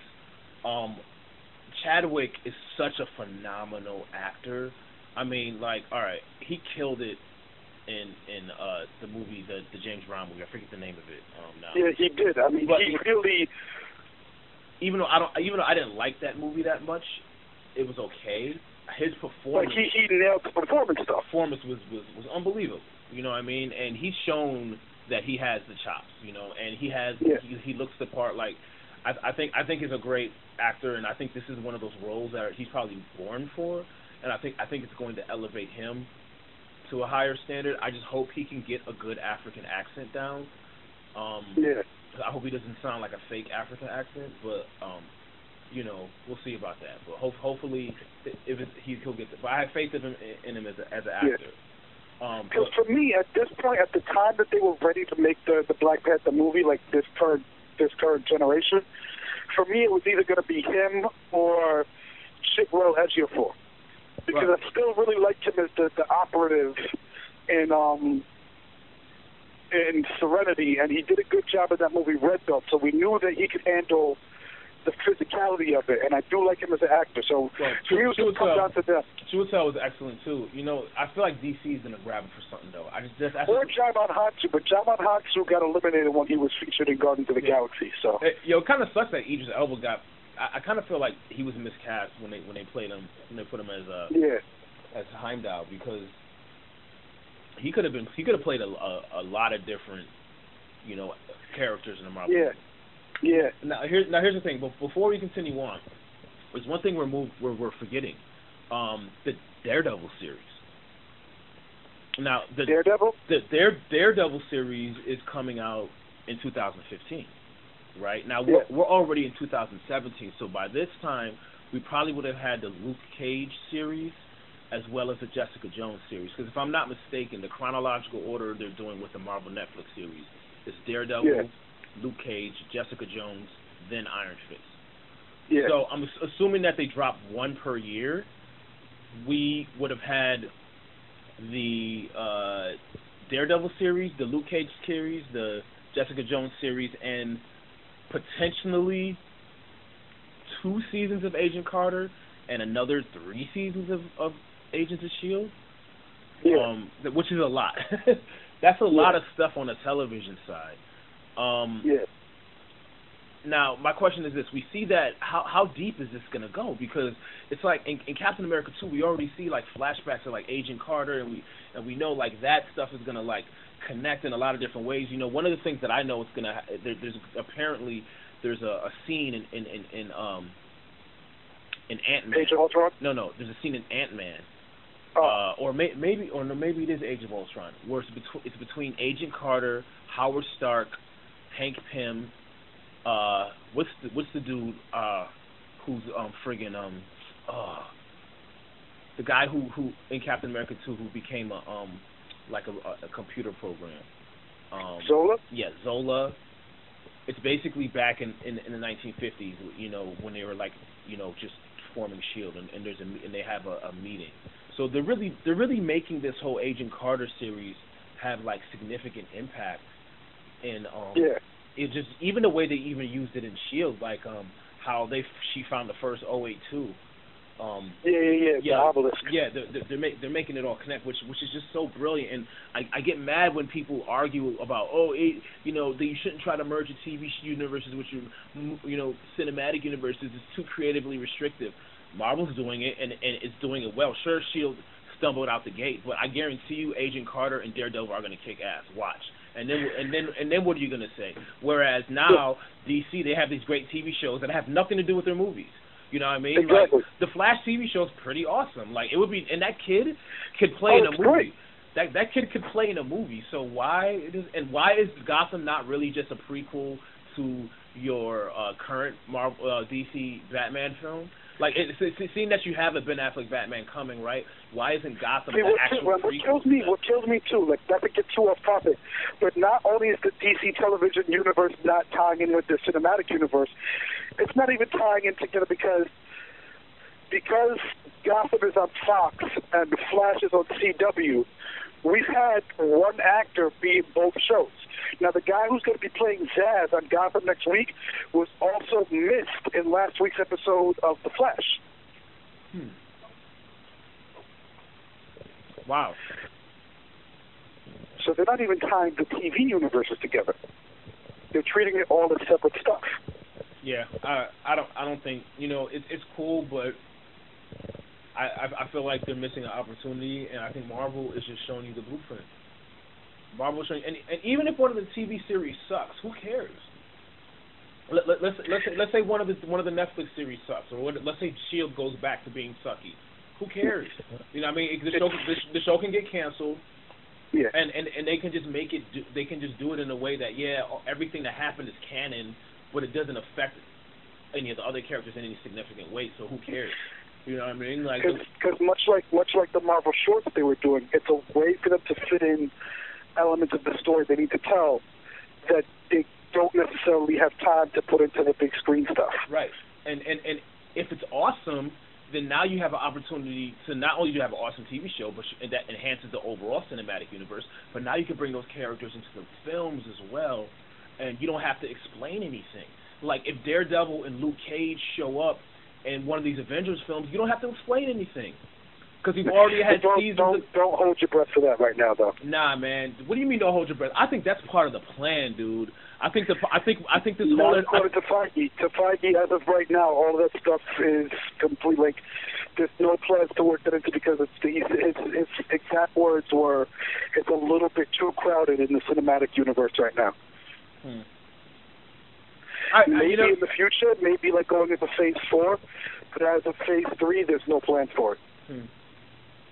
Chadwick is such a phenomenal actor. I mean, like, all right, he killed it in the movie, the James Brown movie. I forget the name of it now. Yeah, he did. I mean, he really... Even though I didn't like that movie that much, it was okay. His performance, like he nailed the performance stuff. Performance was unbelievable. You know what I mean? And he's shown that he has the chops. You know, and he has he looks the part. Like I think he's a great actor, and I think this is one of those roles that he's probably born for. And I think it's going to elevate him to a higher standard. I just hope he can get a good African accent down. I hope he doesn't sound like a fake African accent, but you know, we'll see about that. But hopefully, he'll get that. But I have faith in him as an actor. Because for me, at this point, at the time that they were ready to make the Black Panther movie, like this current generation, for me it was either going to be him or Chiwetel Ejiofor, because I still really liked him as the operative in Serenity, and he did a good job in that movie Red Belt, so we knew that he could handle the physicality of it, and I do like him as an actor, so for me it was come down to that. Chiwetel was excellent too. You know, I feel like DC is going to grab him for something though. Or Djimon Hounsou, but Djimon Hounsou got eliminated when he was featured in Guardians of the Galaxy, so. It kind of sucks that Idris Elba got, I kind of feel like he was miscast when they played him, when they put him as Heimdall, because he could have played a lot of different, characters in the Marvel. Yeah. Yeah. Now here's the thing. But before we continue on, there's one thing we're forgetting. The Daredevil series. Now the Daredevil series is coming out in 2015, right? Now we're already in 2017, so by this time we probably would have had the Luke Cage series as well as the Jessica Jones series. Because if I'm not mistaken, the chronological order they're doing with the Marvel Netflix series is Daredevil, Luke Cage, Jessica Jones, then Iron Fist. Yeah. So I'm assuming that they drop one per year. We would have had the Daredevil series, the Luke Cage series, the Jessica Jones series, and potentially 2 seasons of Agent Carter and another 3 seasons of Agents of S.H.I.E.L.D. Yeah. Which is a lot. That's a lot of stuff on the television side. Now, my question is this. We see that, how deep is this going to go? Because it's like, in Captain America 2, we already see, like, flashbacks of, like, Agent Carter, and we know, like, that stuff is going to, like, connect in a lot of different ways. One of the things that I know is going to, there's a scene in Ant-Man. Age of Ultron? No, there's a scene in Ant-Man. Or maybe it is Age of Ultron, where it's between Agent Carter, Howard Stark, Hank Pym, what's the dude who's the guy who in Captain America 2 who became a computer program. Zola? Yeah, Zola. It's basically back in the 1950s, when they were just forming S.H.I.E.L.D. and they have a meeting. So they're really making this whole Agent Carter series have like significant impact in it just even the way they even used it in S.H.I.E.L.D. like how she found the first 082. The obelisk. Yeah, they're making it all connect, which is just so brilliant. And I get mad when people argue about that you shouldn't try to merge your TV universes with your cinematic universes. It's too creatively restrictive. Marvel's doing it, and it's doing it well. Sure, S.H.I.E.L.D. stumbled out the gate, but I guarantee you, Agent Carter and Daredevil are going to kick ass. Watch. And then what are you going to say? Whereas now DC, they have these great TV shows that have nothing to do with their movies. You know what I mean? Exactly. Like, the Flash TV show is pretty awesome. Like, it would be, and that kid could play in a movie. Great. That kid could play in a movie. So why is Gotham not really just a prequel to your current Marvel DC Batman film? Like, seeing that you have a Ben Affleck Batman coming, right? Why isn't Gotham an actual prequel? What kills me too, like, not to get too off topic, but not only is the DC television universe not tying in with the cinematic universe, it's not even tying in together because Gotham is on Fox and the Flash is on CW. We've had one actor be in both shows. Now, the guy who's going to be playing Zaz on Gotham next week was also missed in last week's episode of The Flash. Wow. So they're not even tying the TV universes together. They're treating it all as separate stuff. Yeah, I don't think, it's cool, but I feel like they're missing an opportunity, and I think Marvel is just showing you the blueprint. Marvel showing, and even if one of the TV series sucks, who cares? Let's say one of the Netflix series sucks, or let's say S.H.I.E.L.D. goes back to being sucky. Who cares? You know what I mean? The show can get canceled. Yeah. And they can just make it. They can just do it in a way that everything that happened is canon, but it doesn't affect any of the other characters in any significant way. So who cares? You know what I mean? Like, because much like the Marvel shorts they were doing, it's a way for them to fit in elements of the story they need to tell that they don't necessarily have time to put into the big screen stuff. Right. And if it's awesome, then now you have an opportunity to not only have an awesome TV show, but that enhances the overall cinematic universe, but now you can bring those characters into the films as well, and you don't have to explain anything. Like, if Daredevil and Luke Cage show up in one of these Avengers films, you don't have to explain anything. Because you've already had seasons. Don't hold your breath for that right now, though. Nah, man. What do you mean don't hold your breath? I think that's part of the plan, dude. I think this whole. According to Feige, as of right now, all of that stuff is complete. Like, there's no plans to work that into because his exact words were, it's a little bit too crowded in the cinematic universe right now. Maybe in the future, maybe like going into Phase 4, but as of Phase 3, there's no plans for it.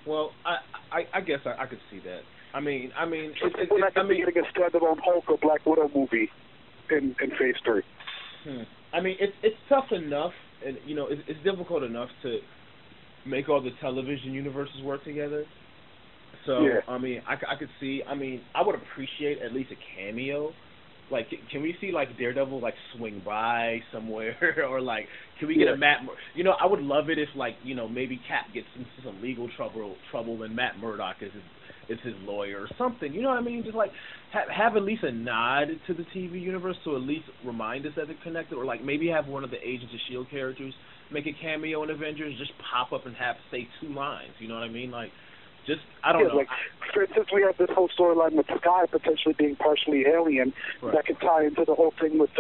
Well, I guess I could see that. We're not going to be getting a standalone Hulk or Black Widow movie in Phase 3. It's tough enough, and it's difficult enough to make all the television universes work together. So I could see. I would appreciate at least a cameo. Like, can we see like Daredevil like swing by somewhere, or like can we get a Matt? I would love it if like maybe Cap gets into some legal trouble and Matt Murdock is his lawyer or something. You know what I mean? Just like have at least a nod to the TV universe to at least remind us that they're connected, or like maybe have one of the Agents of S.H.I.E.L.D. characters make a cameo in Avengers, just pop up and have say 2 lines. You know what I mean? Like. Just, I don't know. Like, for instance, we have this whole storyline with Sky potentially being partially alien. Right. That could tie into the whole thing with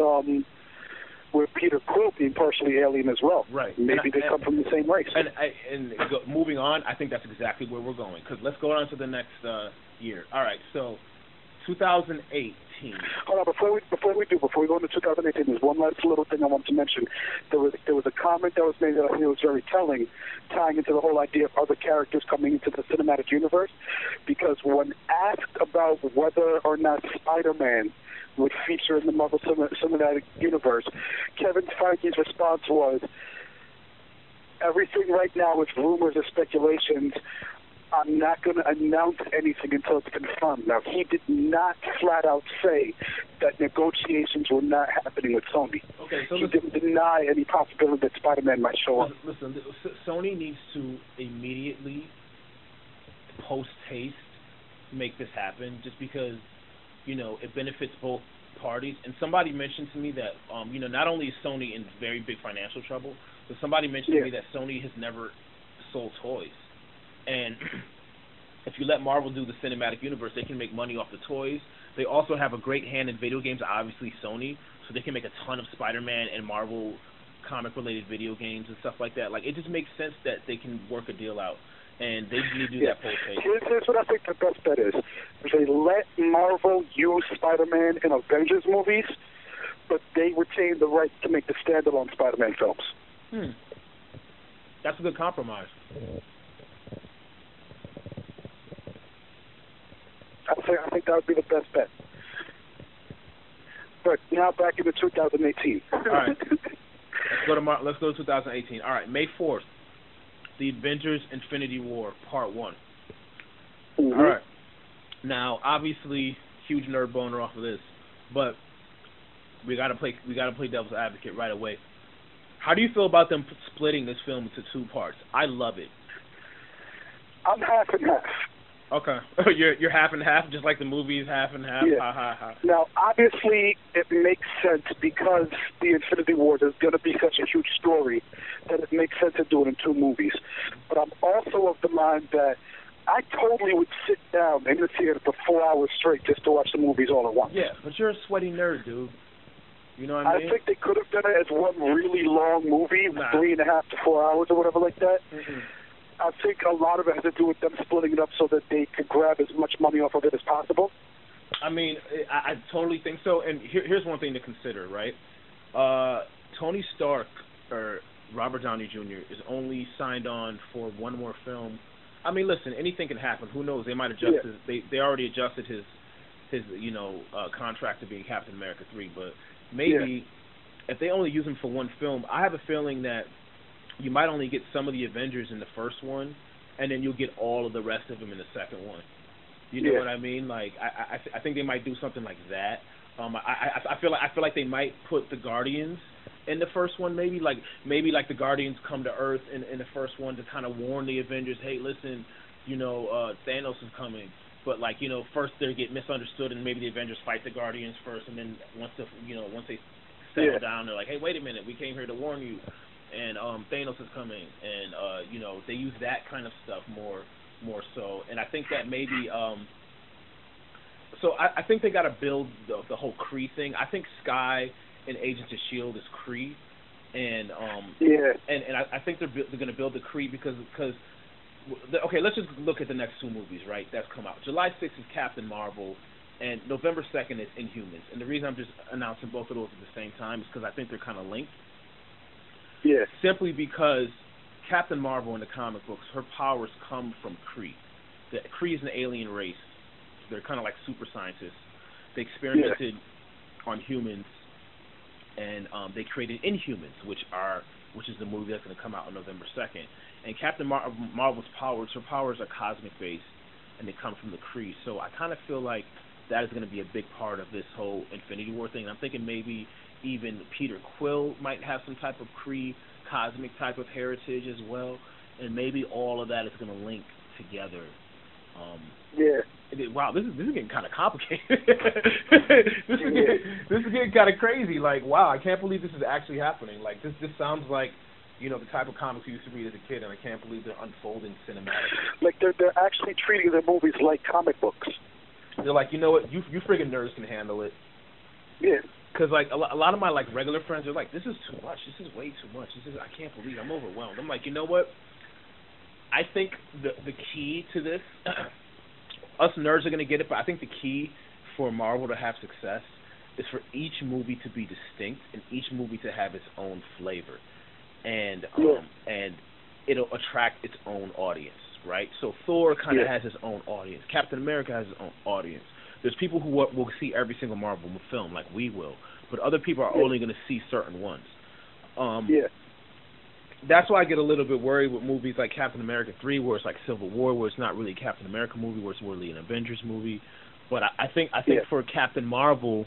Peter Quill being partially alien as well. Right. Maybe they come from the same race. Moving on, I think that's exactly where we're going. Because let's go on to the next year. All right, so 2018. Hold on, before we go into 2018, there's one last little thing I want to mention. There was a comment that was made that I think was very telling, tying into the whole idea of other characters coming into the cinematic universe. Because when asked about whether or not Spider-Man would feature in the Marvel Cinematic Universe, Kevin Feige's response was, "Everything right now is rumors and speculations. I'm not going to announce anything until it's confirmed." Now, he did not flat out say that negotiations were not happening with Sony. Okay, so he didn't deny any possibility that Spider-Man might show up. Listen, Sony needs to immediately, post-haste, make this happen, just because, it benefits both parties. And somebody mentioned to me that, not only is Sony in very big financial trouble, but somebody mentioned to me that Sony has never sold toys. And if you let Marvel do the cinematic universe, they can make money off the toys. They also have a great hand in video games, obviously Sony, so they can make a ton of Spider-Man and Marvel comic-related video games and stuff like that. Like, it just makes sense that they can work a deal out, and they need to do that post-haste. Here's what I think the best bet is. They let Marvel use Spider-Man in Avengers movies, but they retain the right to make the standalone Spider-Man films. That's a good compromise. I think that would be the best bet. But now back into 2018. All right. Let's go to 2018. All right, May 4th, The Avengers Infinity War Part 1. All right. Now, obviously, huge nerd boner off of this, but we gotta play devil's advocate right away. How do you feel about them splitting this film into 2 parts? I love it. I'm half and half. Okay. You're half and half, just like the movie is half and half? Yeah. Ha, ha, ha. Now, obviously, it makes sense because the Infinity War is going to be such a huge story that it makes sense to do it in 2 movies. But I'm also of the mind that I totally would sit down in the theater for 4 hours straight just to watch the movies all at once. Yeah, but you're a sweaty nerd, dude. You know what I mean? I think they could have done it as one really long movie, 3.5 to 4 hours or whatever like that. I think a lot of it has to do with them splitting it up so that they could grab as much money off of it as possible. I totally think so. And here's one thing to consider, right? Tony Stark, or Robert Downey Jr., is only signed on for 1 more film. Listen, anything can happen. Who knows? They might adjust they already adjusted his contract to being Captain America 3, but maybe if they only use him for 1 film, I have a feeling that you might only get some of the Avengers in the first one, and then you'll get all of the rest of them in the second one. You know what I mean? Like, I think they might do something like that. I feel like they might put the Guardians in the first one, maybe like the Guardians come to Earth in the first one to kind of warn the Avengers, hey, listen, Thanos is coming. But first they get misunderstood, and maybe the Avengers fight the Guardians first, and then once they settle down, they're like, hey, wait a minute, we came here to warn you. And Thanos is coming, and they use that kind of stuff more so. And I think that maybe I think they got to build the whole Kree thing. I think Sky in Agents of S.H.I.E.L.D. is Kree, and Yeah. and I think they're going to build the Kree because okay, let's just look at the next two movies, right? That's come out. July 6th is Captain Marvel, and November 2nd is Inhumans. And the reason I'm just announcing both of those at the same time is because I think they're kind of linked. Yeah. Simply because Captain Marvel in the comic books, her powers come from Kree. The Kree is an alien race. They're kind of like super scientists. They experimented on humans, and they created Inhumans, which is the movie that's going to come out on November 2nd. And Captain Marvel's powers, her powers are cosmic based, and they come from the Kree. So I kind of feel like that is going to be a big part of this whole Infinity War thing. And I'm thinking maybe even Peter Quill might have some type of Kree cosmic type of heritage as well, and maybe all of that is going to link together. Wow, this is getting kind of complicated. This is getting kind of crazy. Like, wow, I can't believe this is actually happening. Like, this sounds like, you know, the type of comics you used to read as a kid, and I can't believe they're unfolding cinematically. Like, they're actually treating their movies like comic books. They're like, you know what, you friggin' nerds can handle it. Yeah. Because, like, a lot of my, like, regular friends are like, this is too much. This is way too much. I can't believe I'm overwhelmed. I'm like, you know what? I think the key to this, us nerds are going to get it, but I think the key for Marvel to have success is for each movie to be distinct and each movie to have its own flavor. And it'll attract its own audience, right? So Thor kind of has his own audience. Captain America has his own audience. There's people who will see every single Marvel film, like we will, but other people are only going to see certain ones. That's why I get a little bit worried with movies like Captain America 3, where it's like Civil War, where it's not really a Captain America movie, where it's really an Avengers movie. But I think for Captain Marvel,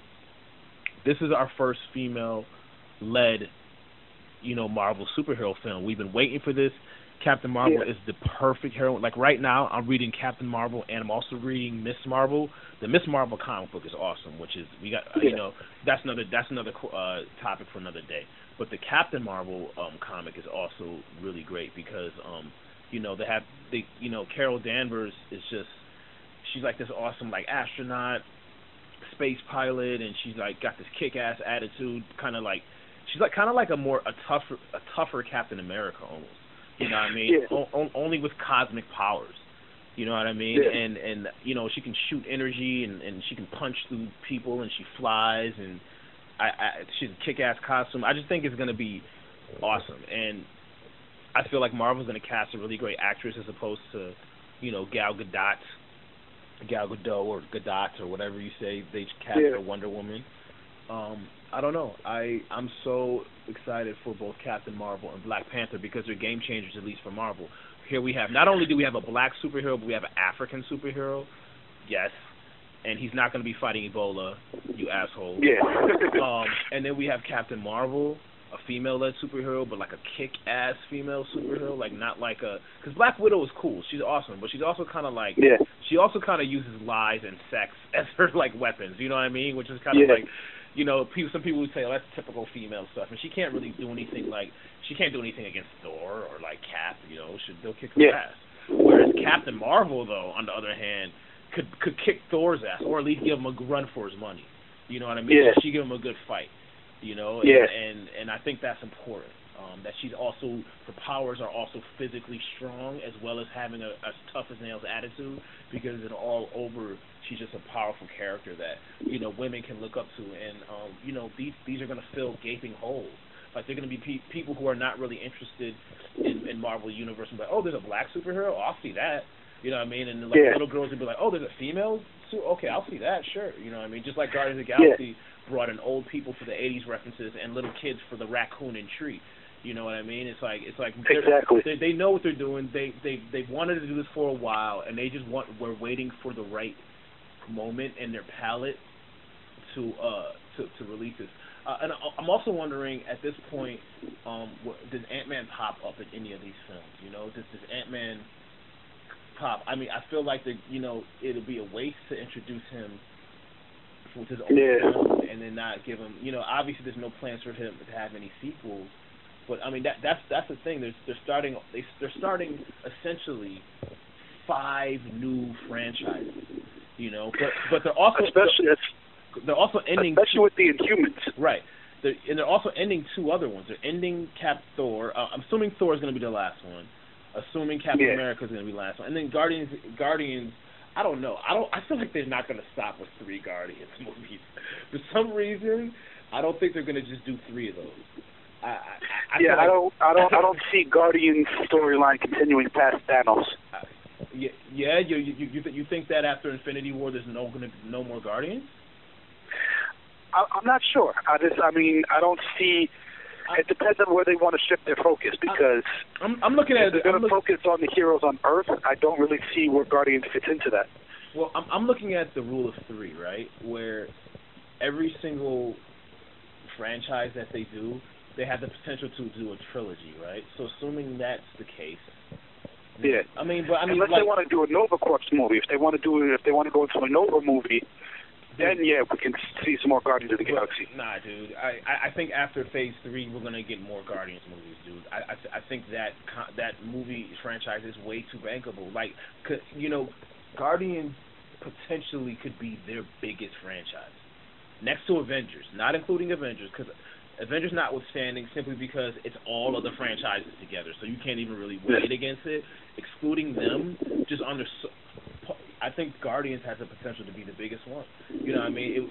this is our first female-led, you know, Marvel superhero film. We've been waiting for this. Captain Marvel is the perfect heroine. Like right now, I'm reading Captain Marvel, and I'm also reading Miss Marvel. The Miss Marvel comic book is awesome, which is you know, that's another topic for another day. But the Captain Marvel comic is also really great because you know, Carol Danvers is just, she's like this awesome like astronaut, space pilot, and she's like got this kick-ass attitude, kind of like she's like kind of like a tougher Captain America almost. You know what I mean? Only with cosmic powers. You know what I mean? And you know, she can shoot energy and she can punch through people and she flies and she's a kick-ass costume. I just think it's going to be awesome. And I feel like Marvel's going to cast a really great actress as opposed to, you know, Gal Gadot or Gadot or whatever you say they cast for Wonder Woman. I don't know. I'm so excited for both Captain Marvel and Black Panther because they're game changers, at least for Marvel. Here we have, not only do we have a black superhero, but we have an African superhero. Yes. And he's not going to be fighting Ebola, you asshole. And then we have Captain Marvel, a female-led superhero, but like a kick-ass female superhero, like not like a... Because Black Widow is cool. She's awesome, but she's also kind of like... She also kind of uses lies and sex as her, like, weapons, you know what I mean? Which is kind of like... You know, some people would say, oh, that's typical female stuff, and she can't really do anything like... She can't do anything against Thor or, like, Cap, you know? They'll kick her ass. Whereas Captain Marvel, though, on the other hand, could kick Thor's ass, or at least give him a run for his money. You know what I mean? She give him a good fight. You know, and I think that's important. That she's also, her powers are also physically strong, as well as having a tough as nails attitude, because in all over, she's just a powerful character that, you know, women can look up to, and you know, these are going to fill gaping holes. Like, they're going to be people who are not really interested in Marvel Universe, and be like, oh, there's a black superhero, oh, I'll see that. You know what I mean? And like little girls would be like, oh, there's a female? Okay, I'll see that, sure. You know what I mean? Just like Guardians of the Galaxy brought in old people for the 80s references and little kids for the raccoon and tree. You know what I mean? It's like they know what they're doing. They wanted to do this for a while, and we're waiting for the right moment in their palette to release this. And I'm also wondering at this point, does Ant-Man pop up in any of these films? You know, does Ant-Man pop? I mean, I feel like it'll be a waste to introduce him with his own film and then not give him. You know, obviously there's no plans for him to have any sequels. But I mean that's the thing. They're starting essentially 5 new franchises. You know, but they're also especially ending with the Inhumans. Right. they're also ending 2 other ones. They're ending Thor. I'm assuming Thor is going to be the last one. Assuming Captain America is going to be the last one, and then Guardians. I don't know. I feel like they're not going to stop with 3 Guardians movies. For some reason, I don't think they're going to just do 3 of those. I don't see Guardians storyline continuing past Thanos. You think that after Infinity War, there's no more Guardians? I'm not sure. I don't see. It depends on where they want to shift their focus, because I'm looking at they're going to focus on the heroes on Earth. I don't really see where Guardians fits into that. Well, I'm looking at the rule of 3, right? Where every single franchise that they do, they have the potential to do a trilogy, right? So assuming that's the case. Yeah. Unless they want to do a Nova Corps movie, if they want to go into a Nova movie, then we can see some more Guardians of the Galaxy. Nah, dude. I think after Phase 3, we're gonna get more Guardians movies, dude. I think that movie franchise is way too bankable. Like, Guardians potentially could be their biggest franchise, next to Avengers, not including Avengers, because Avengers notwithstanding, simply because it's all of the franchises together, so you can't even really weigh it against it. Excluding them, I think Guardians has the potential to be the biggest one. You know what I mean?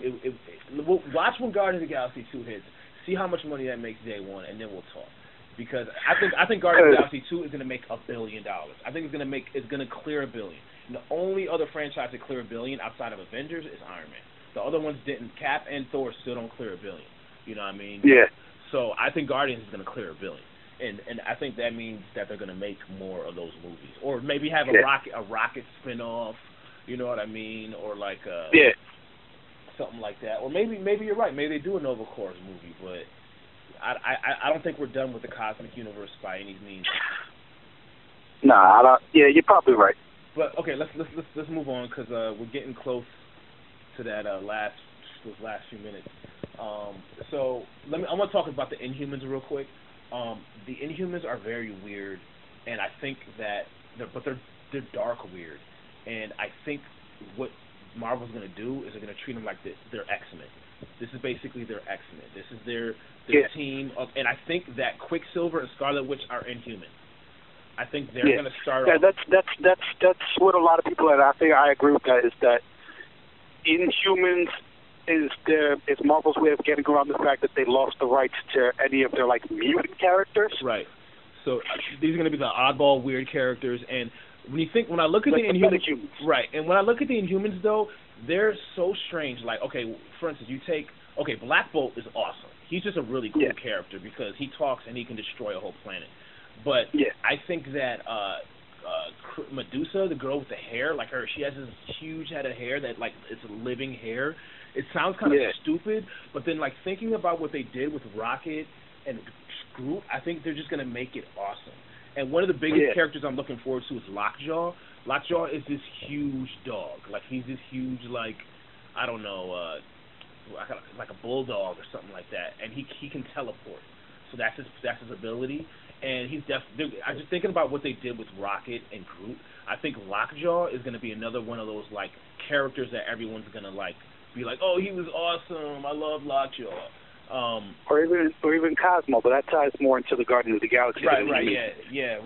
Watch when Guardians of the Galaxy 2 hits. See how much money that makes day one, and then we'll talk. Because I think Guardians of the Galaxy 2 is going to make $1 billion. I think it's going to clear $1 billion. And the only other franchise to clear $1 billion outside of Avengers is Iron Man. The other ones didn't. Cap and Thor still don't clear $1 billion. You know what I mean? Yeah. So I think Guardians is going to clear $1 billion. And I think that means that they're going to make more of those movies, or maybe have a rocket spin-off. You know what I mean? Or like something like that. Or maybe you're right. Maybe they do a Nova Corps movie, but I don't think we're done with the cosmic universe by any means. Nah, I don't. Yeah, you're probably right. But okay, let's move on, because we're getting close to that those last few minutes. So I want to talk about the Inhumans real quick. The Inhumans are very weird, and I think that they're dark weird. And I think what Marvel's going to do is they're going to treat them like they're X-Men. This is basically their X-Men. This is their team of, and I think that Quicksilver and Scarlet Witch are Inhumans. I think they're going to start off. That's what a lot of people, and I think I agree with that, is that Inhumans is Marvel's way of getting around the fact that they lost the rights to any of their mutant characters. Right. So these are going to be the oddball weird characters, and when I look at the Inhumans, right, and when I look at the Inhumans though, they're so strange. Like, okay, for instance, Black Bolt is awesome. He's just a really cool character because he talks and he can destroy a whole planet. But I think that Medusa, the girl with the hair, she has this huge head of hair that it's living hair. It sounds kind of stupid, but then thinking about what they did with Rocket and Groot, I think they're just gonna make it awesome. And one of the biggest characters I'm looking forward to is Lockjaw. Lockjaw is this huge dog. He's this huge, I don't know, like a bulldog or something like that. And he can teleport. So that's his ability. And I'm just thinking about what they did with Rocket and Groot. I think Lockjaw is going to be another one of those, characters that everyone's going to, be like, oh, he was awesome. I love Lockjaw. Or even Cosmo, but that ties more into the Guardians of the Galaxy. Right,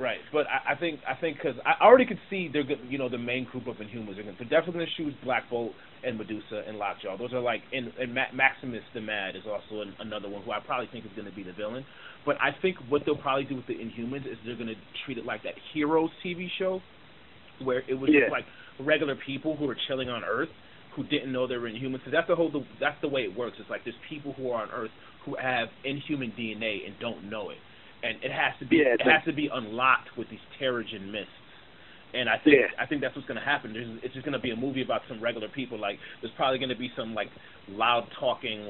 right. But I think because I already could see they're the main group of Inhumans. They're definitely going to choose Black Bolt and Medusa and Lockjaw. Those are and Maximus the Mad is also another one who I probably think is going to be the villain. But I think what they'll probably do with the Inhumans is they're going to treat it like that Heroes TV show, where it was just regular people who are chilling on Earth, who didn't know they were Inhumans. Because that's the way it works. It's there's people who are on Earth who have Inhuman DNA and don't know it, and it has to be unlocked with these Terrigen mists. And I think that's what's going to happen. It's just going to be a movie about some regular people. There's probably going to be some loud talking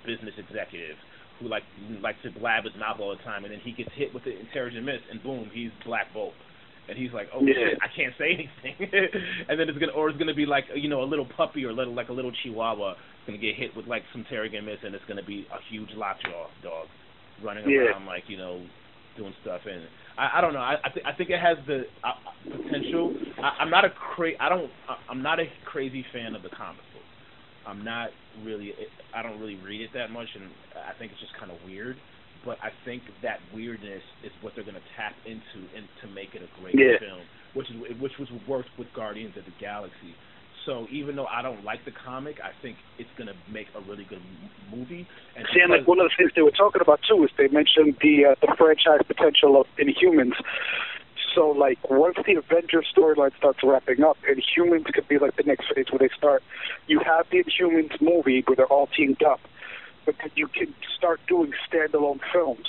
business executive who likes to blab his mouth all the time, and then he gets hit with the Terrigen mist, and boom, he's Black Bolt. And he's like, oh shit, I can't say anything. And then it's gonna be a little puppy or a little Chihuahua gonna get hit with some Terrigen mist, and it's gonna be a huge Lockjaw dog running around doing stuff. And I don't know. I think it has the potential. I'm not a crazy fan of the comic book. I'm not really, I don't really read it that much, and I think it's just kind of weird. But I think that weirdness is what they're going to tap into and to make it a great film, which was worked with Guardians of the Galaxy. So even though I don't like the comic, I think it's going to make a really good movie. And like one of the things they were talking about too is they mentioned the franchise potential of Inhumans. So like once the Avengers storyline starts wrapping up, Inhumans could be like the next phase where they start. You have the Inhumans movie where they're all teamed up, but then you can start doing standalone films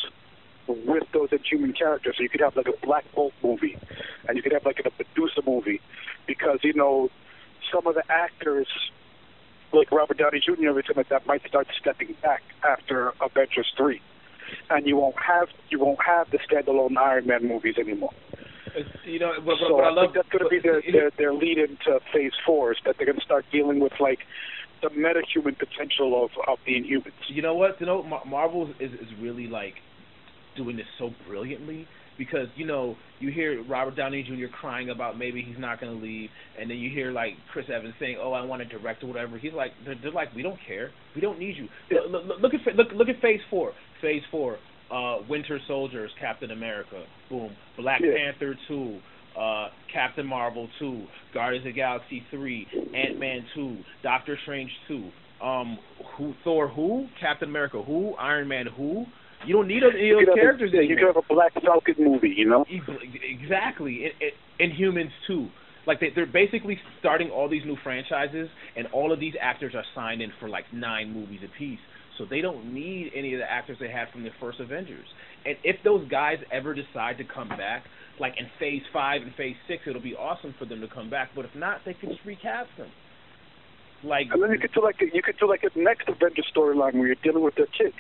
with those Inhuman characters. So you could have like a Black Bolt movie, and you could have like a Medusa movie, because some of the actors, like Robert Downey Jr. and everything like that, might start stepping back after Avengers 3, and you won't have the standalone Iron Man movies anymore. But I think that's going to be their lead into Phase 4, is that they're going to start dealing with like the metahuman potential of the Inhumans. You know what? Marvel is really like doing this so brilliantly. Because, you hear Robert Downey Jr. crying about maybe he's not going to leave, and then you hear, like, Chris Evans saying, oh, I want to direct or whatever. He's like, they're like, we don't care. We don't need you. Look at Phase 4. Phase 4, Winter Soldiers, Captain America, boom. Black Panther 2, Captain Marvel 2, Guardians of the Galaxy 3, Ant-Man 2, Doctor Strange 2, Thor who? Captain America who? Iron Man who? You don't need any of those characters anymore. You could have a Black Falcon movie, Exactly. Inhumans too. Like they're basically starting all these new franchises, and all of these actors are signed in for like 9 movies apiece. So they don't need any of the actors they had from the first Avengers. And if those guys ever decide to come back, like in Phase 5 and Phase 6, it'll be awesome for them to come back. But if not, they can just recast them. And then you could do a next Avengers storyline where you're dealing with their kids.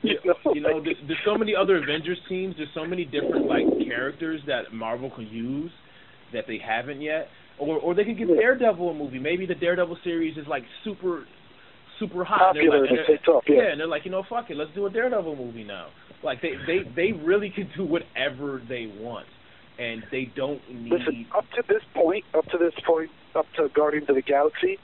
There's so many other Avengers teams. There's so many different characters that Marvel can use that they haven't yet. Or they could give Daredevil a movie. Maybe the Daredevil series is like super hot. Popular, and they're like, fuck it, let's do a Daredevil movie now. Like they really can do whatever they want, and they don't need. Listen, up to this point, up to Guardians of the Galaxy,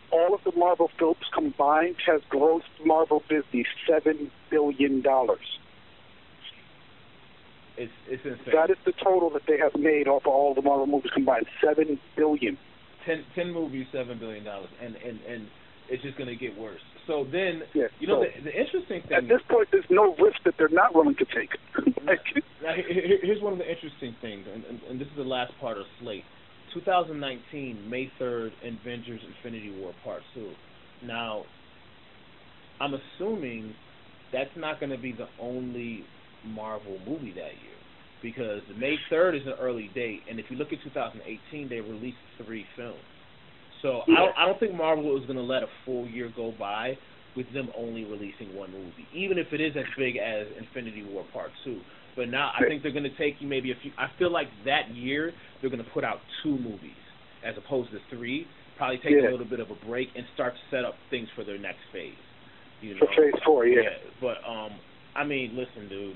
all of the Marvel films combined has grossed Marvel Disney $7 billion. It's insane. That is the total that they have made off of all the Marvel movies combined. $7 billion. 10 movies, $7 billion, and it's just going to get worse. So then, the interesting thing. At this point, there's no risk that they're not willing to take. Here's one of the interesting things, and this is the last part of Slate. 2019, May 3rd, Avengers Infinity War Part 2. Now, I'm assuming that's not going to be the only Marvel movie that year, because May 3rd is an early date, and if you look at 2018, they released 3 films. So I don't think Marvel is going to let a full year go by with them only releasing 1 movie, even if it is as big as Infinity War Part 2. But now I think they're going to take you maybe a few. I feel like that year they're going to put out 2 movies as opposed to 3. Probably take a little bit of a break and start to set up things for their next phase. For Phase 4, But I mean, listen, dude.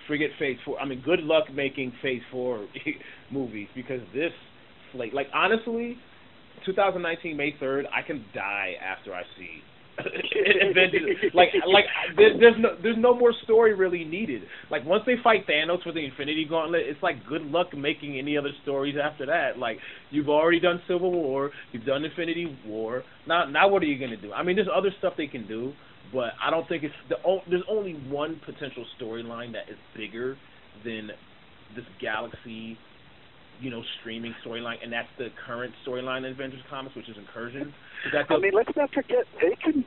Forget Phase 4. I mean, good luck making Phase 4 movies, because this slate, like, honestly, 2019 May 3rd, I can die after I see Avengers. There's no more story really needed. Like, once they fight Thanos with the Infinity Gauntlet, it's like, good luck making any other stories after that. Like, you've already done Civil War, you've done Infinity War. Now what are you gonna do? I mean, there's other stuff they can do, but I don't think there's only one potential storyline that is bigger than this Galaxy, streaming storyline, and that's the current storyline in Avengers Comics, which is Incursion. Let's not forget, they can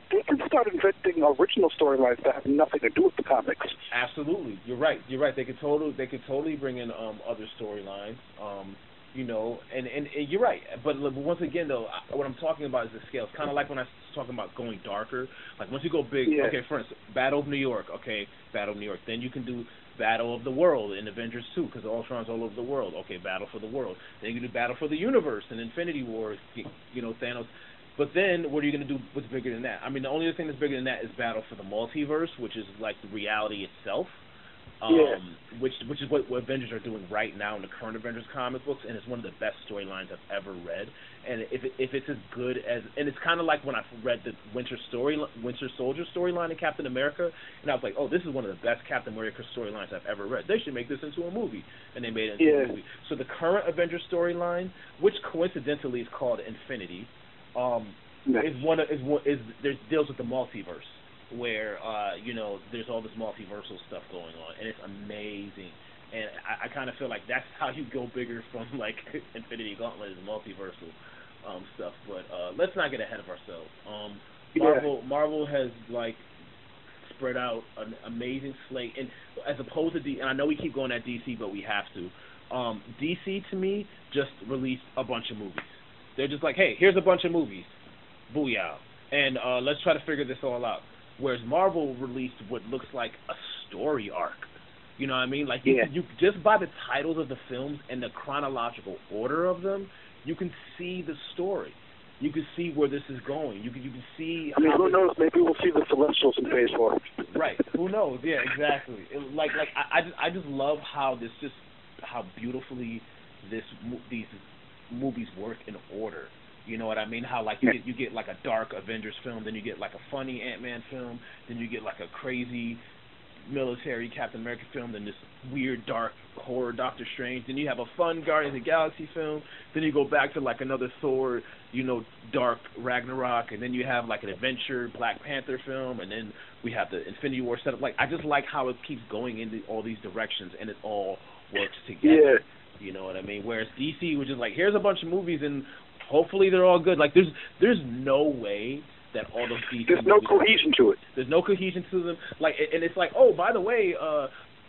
start inventing original storylines that have nothing to do with the comics. Absolutely, you're right. They could totally bring in other storylines. And you're right. But once again, though, what I'm talking about is the scale. It's kind of like when I was talking about going darker. Like, once you go big, okay, for instance, Battle of New York. Okay, Battle of New York. Then you can do Battle of the World in Avengers 2, because Ultron's all over the world. Okay, Battle for the World. Then you can do Battle for the Universe in Infinity War, Thanos. But then what are you going to do what's bigger than that? I mean, the only other thing that's bigger than that is Battle for the Multiverse, which is like the reality itself. which is what Avengers are doing right now in the current Avengers comic books, and it's one of the best storylines I've ever read. And if it's as good as, and it's kind of like when I read the Winter Soldier storyline in Captain America, and I was like, oh, this is one of the best Captain America storylines I've ever read. They should make this into a movie, and they made it into a movie. So the current Avengers storyline, which coincidentally is called Infinity, deals with the multiverse, where there's all this multiversal stuff going on, and it's amazing. And I kind of feel like that's how you go bigger from like Infinity Gauntlet is multiversal stuff. But let's not get ahead of ourselves. Marvel has like spread out an amazing slate, and as opposed to and I know we keep going at DC, but we have to. DC to me just released a bunch of movies. They're just like, hey, here's a bunch of movies, booyah, and let's try to figure this all out. Whereas Marvel released what looks like a story arc. You know what I mean? Like you just by the titles of the films and the chronological order of them, you can see the story. You can see where this is going. You can see. I mean, who knows? Maybe we'll see the Celestials in Phase 4. Right. Who knows? Yeah, exactly. I just love how beautifully these movies work in order. You know what I mean? How like you get like a dark Avengers film, then you get like a funny Ant-Man film, then you get like a crazy military Captain America film, then this weird dark horror Doctor Strange, then you have a fun Guardians of the Galaxy film, then you go back to like another Thor, dark Ragnarok, and then you have like an adventure Black Panther film, and then we have the Infinity War setup. Like I just like how it keeps going into all these directions, and it all works together. You know what I mean? Whereas DC was just like, here's a bunch of movies, and hopefully they're all good. Like there's no way that all those DC there's no cohesion to it. There's no cohesion to them. Like, and it's like, oh, by the way,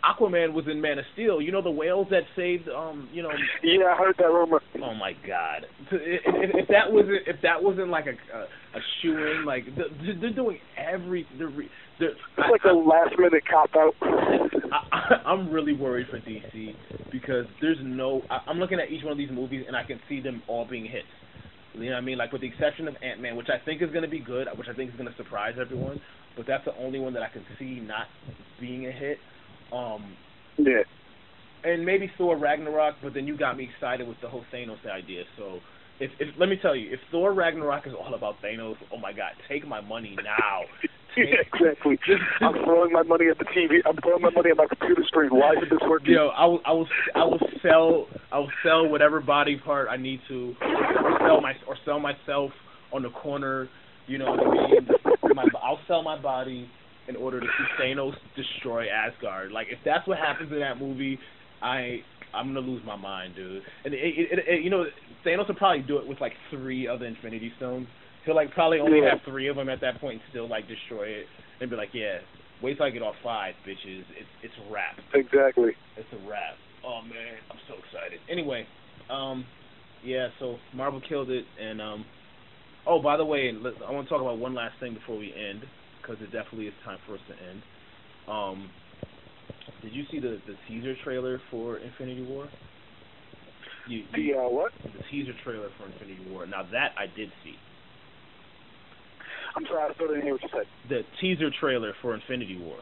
Aquaman was in Man of Steel. You know the whales that saved, Yeah, I heard that rumor. Oh my God! If that wasn't like a shoe-in, like they're doing it's like a last-minute cop-out. I'm really worried for DC because I'm looking at each one of these movies and I can see them all being hits. You know what I mean? Like with the exception of Ant-Man, which I think is going to be good, which I think is going to surprise everyone, but that's the only one that I can see not being a hit. And maybe Thor Ragnarok, but then you got me excited with the whole Thanos idea. So if let me tell you, if Thor Ragnarok is all about Thanos, oh my God, take my money now. Exactly. I'm throwing my money at the TV. I'm throwing my money at my computer screen. Why is this working? Yo, I will sell whatever body part I need to, or sell myself on the corner. You know what I mean? I'll sell my body in order to see Thanos destroy Asgard. Like if that's what happens in that movie, I'm gonna lose my mind, dude. And Thanos will probably do it with like 3 other Infinity Stones. He'll like probably only have 3 of them at that point and still like destroy it and be like, yeah, wait till I get all 5, bitches. It's a wrap. Exactly. It's a wrap. Oh man, I'm so excited. Anyway, so Marvel killed it, and oh, by the way, I want to talk about one last thing before we end, because it definitely is time for us to end. Did you see the teaser trailer for Infinity War? What? The teaser trailer for Infinity War. Now that I did see. I'm sorry, I still didn't hear what you said. The teaser trailer for Infinity War.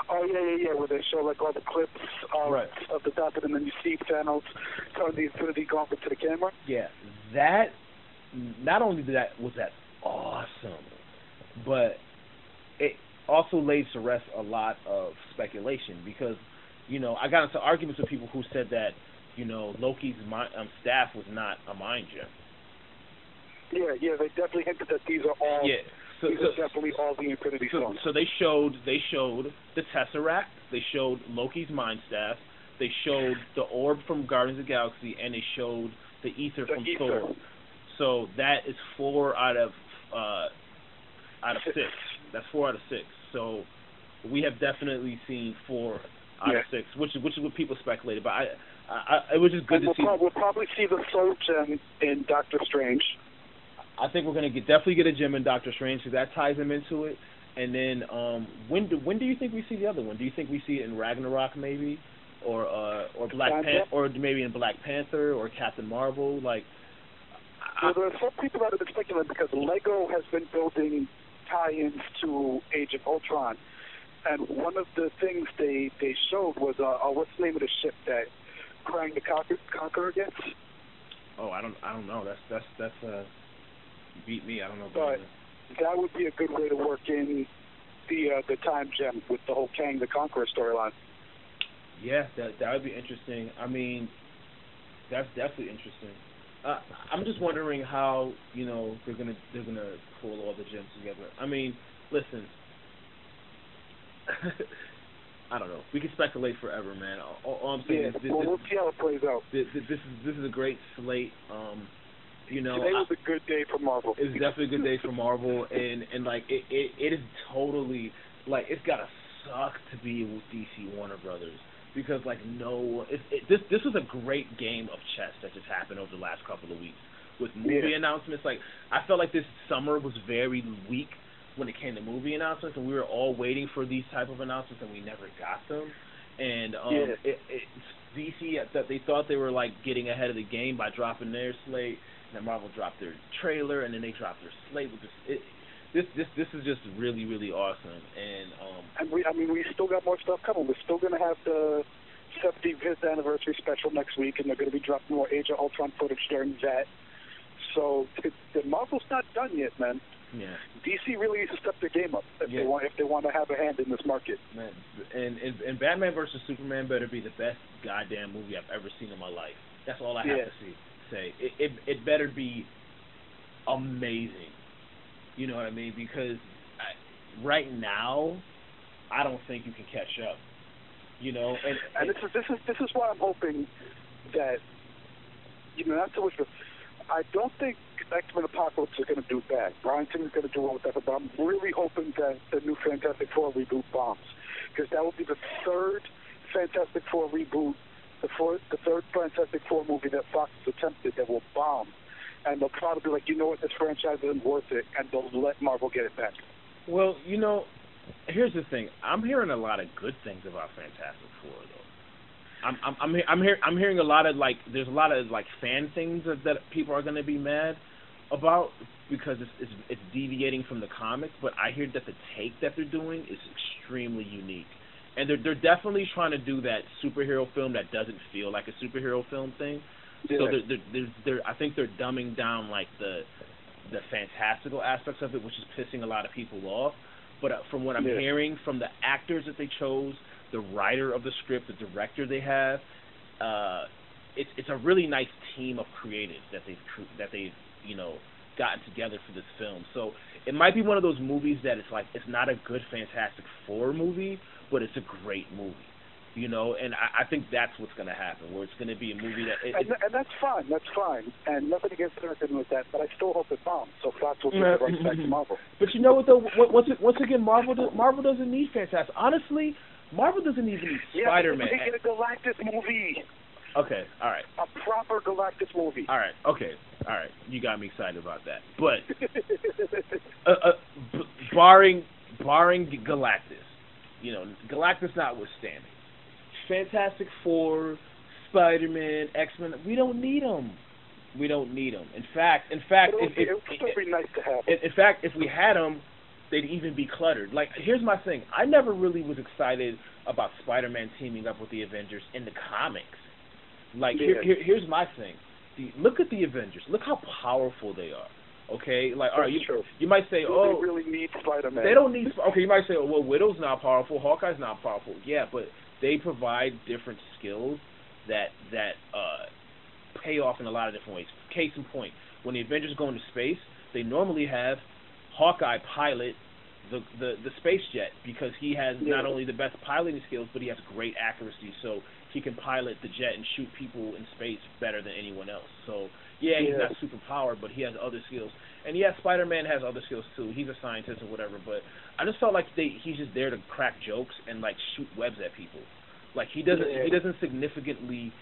Oh, yeah, where they show like all the clips of the Doctor, and then you see Thanos throwing the Infinity Gauntlet to the camera. Yeah, that, not only was that awesome, but it also lays to rest a lot of speculation, because, I got into arguments with people who said that, Loki's staff was not a mind gem. Yeah, they definitely hinted that these are all. Yeah, these are definitely all the Infinity Stones. So they showed the Tesseract, they showed Loki's Mind Staff, they showed the orb from Guardians of the Galaxy, and they showed the ether from Thor. So that is 4 out of 6. That's 4 out of 6. So we have definitely seen 4 out of 6, which is what people speculated. But it was just good to see. We'll probably see the Soul Gem in Doctor Strange. I think we're going to definitely get a gem in Doctor Strange, because that ties him into it. And then when do you think we see the other one? Do you think we see it in Ragnarok maybe, or Black Panther, or maybe in Black Panther or Captain Marvel? Like, there are some people that have been speculating, because Lego has been building tie-ins to Age of Ultron, And one of the things they showed was what's the name of the ship that Krang the Conqueror gets? Oh, I don't know. That's you beat me. I don't know. But that would be a good way to work in the time gem with the whole Kang the Conqueror storyline. Yeah, that would be interesting. I mean, that's definitely interesting. I'm just wondering how they're gonna pull all the gems together. I mean, listen, I don't know. We can speculate forever, man. All I'm saying is we'll see how it plays out. This is a great slate. Today was a good day for Marvel. It was definitely a good day for Marvel, and like it is totally like it's gotta suck to be with DC Warner Brothers. Because this was a great game of chess that just happened over the last couple of weeks with movie announcements. Like I felt like this summer was very weak when it came to movie announcements, and we were all waiting for these type of announcements, and we never got them. And DC that they thought they were like getting ahead of the game by dropping their slate, and then Marvel dropped their trailer, and then they dropped their slate with this. This is just really, really awesome, and we still got more stuff coming. We're still going to have the 75th anniversary special next week, and they're going to be dropping more Age of Ultron footage during that. So the Marvel's not done yet, man. Yeah. DC really needs to step their game up if they want to have a hand in this market. Man, and Batman versus Superman better be the best goddamn movie I've ever seen in my life. That's all I have to say. It better be amazing. You know what I mean? Because right now, I don't think you can catch up. And this is why I'm hoping that not so much. I don't think X-Men Apocalypse is going to do bad. Brian Singer's going to do well with that, but I'm really hoping that the new Fantastic Four reboot bombs, because that will be the third Fantastic Four reboot, the third Fantastic Four movie that Fox has attempted that will bomb. And they'll probably be like, you know what, this franchise isn't worth it, and they'll let Marvel get it back. Well, here's the thing. I'm hearing a lot of good things about Fantastic Four, though. I'm hearing a lot of there's a lot of fan things that people are going to be mad about because it's deviating from the comics. But I hear that the take that they're doing is extremely unique, and they're definitely trying to do that superhero film that doesn't feel like a superhero film thing. Yeah. So I think they're dumbing down the fantastical aspects of it, which is pissing a lot of people off. But from what I'm hearing from the actors that they chose, the writer of the script, the director they have, it's a really nice team of creatives that they've gotten together for this film. So it might be one of those movies that it's not a good Fantastic Four movie, but it's a great movie. And I think that's what's going to happen, where it's going to be a movie that... And that's fine, and nothing against anything with that, but I still hope it bombs, so Fox will give it right back to Marvel. But you know what, though? Once again, Marvel doesn't need Fantastic. Honestly, Marvel doesn't even need Spider-Man. Yeah, they get a Galactus movie. Okay, all right. A proper Galactus movie. All right, okay, all right. You got me excited about that. But barring Galactus, Galactus notwithstanding, Fantastic Four, Spider-Man, X-Men, we don't need them. In fact, it would be nice to have. In fact, if we had them, they'd even be cluttered. Here's my thing. I never really was excited about Spider-Man teaming up with the Avengers in the comics. Here's my thing. Look at the Avengers. Look how powerful they are. Okay, all right. You might say, they really need Spider-Man. They don't need. Okay, you might say, well, Widow's not powerful. Hawkeye's not powerful. Yeah, but they provide different skills that pay off in a lot of different ways. Case in point, when the Avengers go into space, they normally have Hawkeye pilot the space jet because he has not only the best piloting skills, but he has great accuracy. So he can pilot the jet and shoot people in space better than anyone else. So he's not superpowered, but he has other skills. And Spider-Man has other skills too. He's a scientist or whatever. But I just felt like he's just there to crack jokes and shoot webs at people. He doesn't significally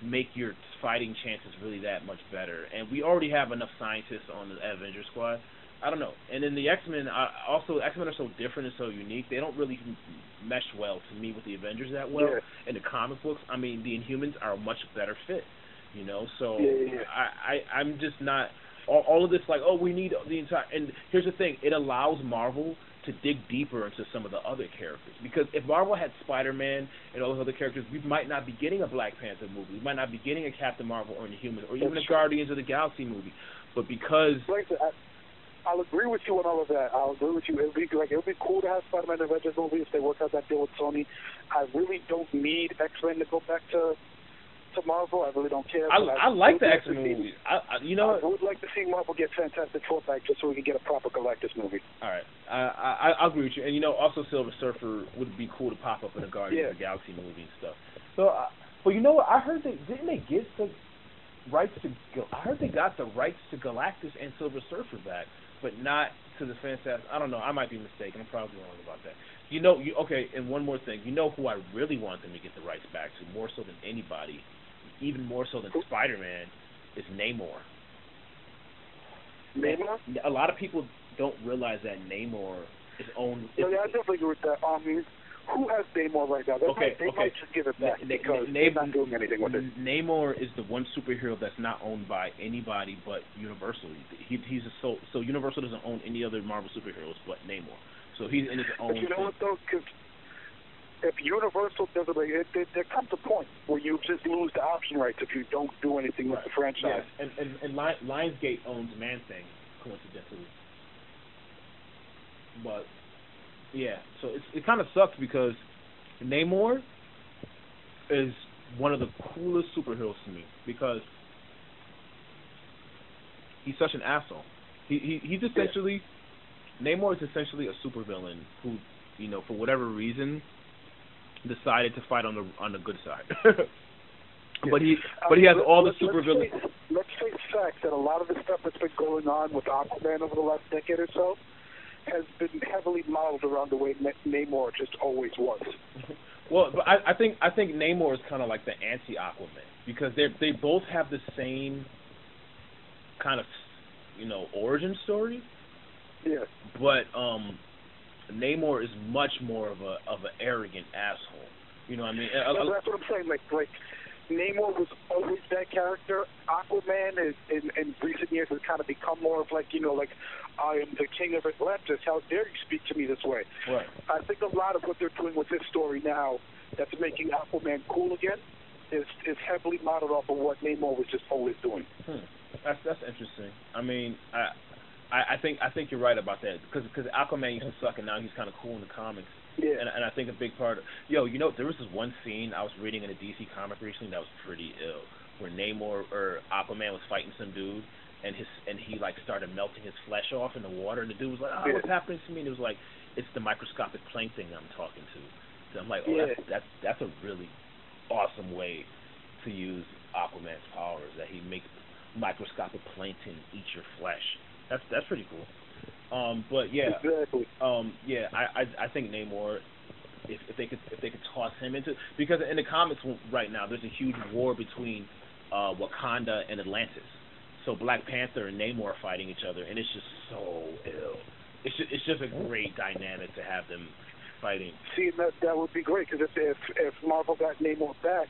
make your fighting chances really that much better. And we already have enough scientists on the Avengers squad. I don't know. And then the X-Men, X-Men are so different and so unique. They don't really mesh well to me with the Avengers that well in the comic books. I mean, the Inhumans are a much better fit, So I'm just not all of this we need the entire. And here's the thing: it allows Marvel to to dig deeper into some of the other characters. Because if Marvel had Spider-Man and all those other characters, we might not be getting a Black Panther movie. We might not be getting a Captain Marvel or Inhumans or even a Guardians of the Galaxy movie. But because... I'll agree with you on all of that. I'll agree with you. It would be cool to have Spider-Man and Avengers movie if they work out that deal with Sony. I really don't need X-Men to go back to Marvel. I really don't care. I like the X-Men movies. I would like to see Marvel get Fantastic Four back just so we can get a proper Galactus movie. All right. I agree with you. And, also Silver Surfer would be cool to pop up in a Guardians of the Galaxy movie and stuff. So, but you know what? I heard didn't they get the rights to... I heard they got the rights to Galactus and Silver Surfer back, but not to the Fantastic... I don't know. I might be mistaken. I'm probably wrong about that. Okay, and one more thing. Who I really want them to get the rights back to, more so than anybody, even more so than Spider-Man, is Namor. Namor? A lot of people don't realize that Namor is owned... I definitely agree with that. Who has Namor right now? They might just give it back because they're not doing anything with it. Namor is the one superhero that's not owned by anybody but Universal. He's a soul. So Universal doesn't own any other Marvel superheroes but Namor. So he's in his own... But you know what, though? Because if Universal doesn't... there comes a point where you just lose the option rights if you don't do anything with the franchise. Yeah. And Lionsgate owns Man-Thing, coincidentally. But... yeah, so it kind of sucks because Namor is one of the coolest superheroes to me because he's such an asshole. He's essentially... Namor is essentially a supervillain who, for whatever reason, decided to fight on the good side. But he has all the supervillains. Let's face facts that a lot of the stuff that's been going on with Aquaman over the last decade or so has been heavily modeled around the way Namor just always was. Well, but I think Namor is kind of like the anti-Aquaman because they both have the same kind of origin story. Yeah. But Namor is much more of an arrogant asshole. You know what I mean? That's what I'm saying. Like Namor was always that character. Aquaman in recent years has kind of become more of like I am the king of Atlantis. How dare you speak to me this way? Right. I think a lot of what they're doing with this story now that's making Aquaman cool again is heavily modeled off of what Namor was just always doing. That's interesting. I mean, I think you're right about that because Aquaman used to suck and now he's kind of cool in the comics. Yeah. And I think a big part of there was this one scene I was reading in a DC comic recently that was pretty ill where Namor or Aquaman was fighting some dude and he like started melting his flesh off in the water and the dude was like, what's happening to me? And it was like, it's the microscopic plankton I'm talking to. So I'm like, that's a really awesome way to use Aquaman's powers, that he makes microscopic plankton eat your flesh. That's pretty cool. But yeah, exactly. I think Namor, if they could toss him into, because in the comics right now there's a huge war between Wakanda and Atlantis. So Black Panther and Namor are fighting each other, and it's just so ill. It's just a great dynamic to have them fighting. See, that would be great because if Marvel got Namor back,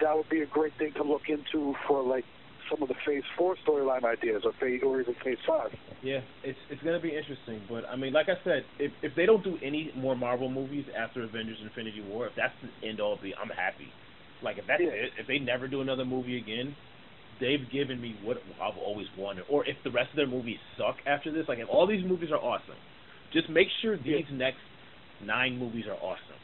that would be a great thing to look into for like some of the Phase 4 storyline ideas or even Phase 5. Yeah, it's going to be interesting. But, I mean, like I said, if they don't do any more Marvel movies after Avengers Infinity War, if that's the end-all be, I'm happy. Like, if that's it, if they never do another movie again, they've given me what I've always wanted. Or if the rest of their movies suck after this, like if all these movies are awesome, just make sure these next 9 movies are awesome.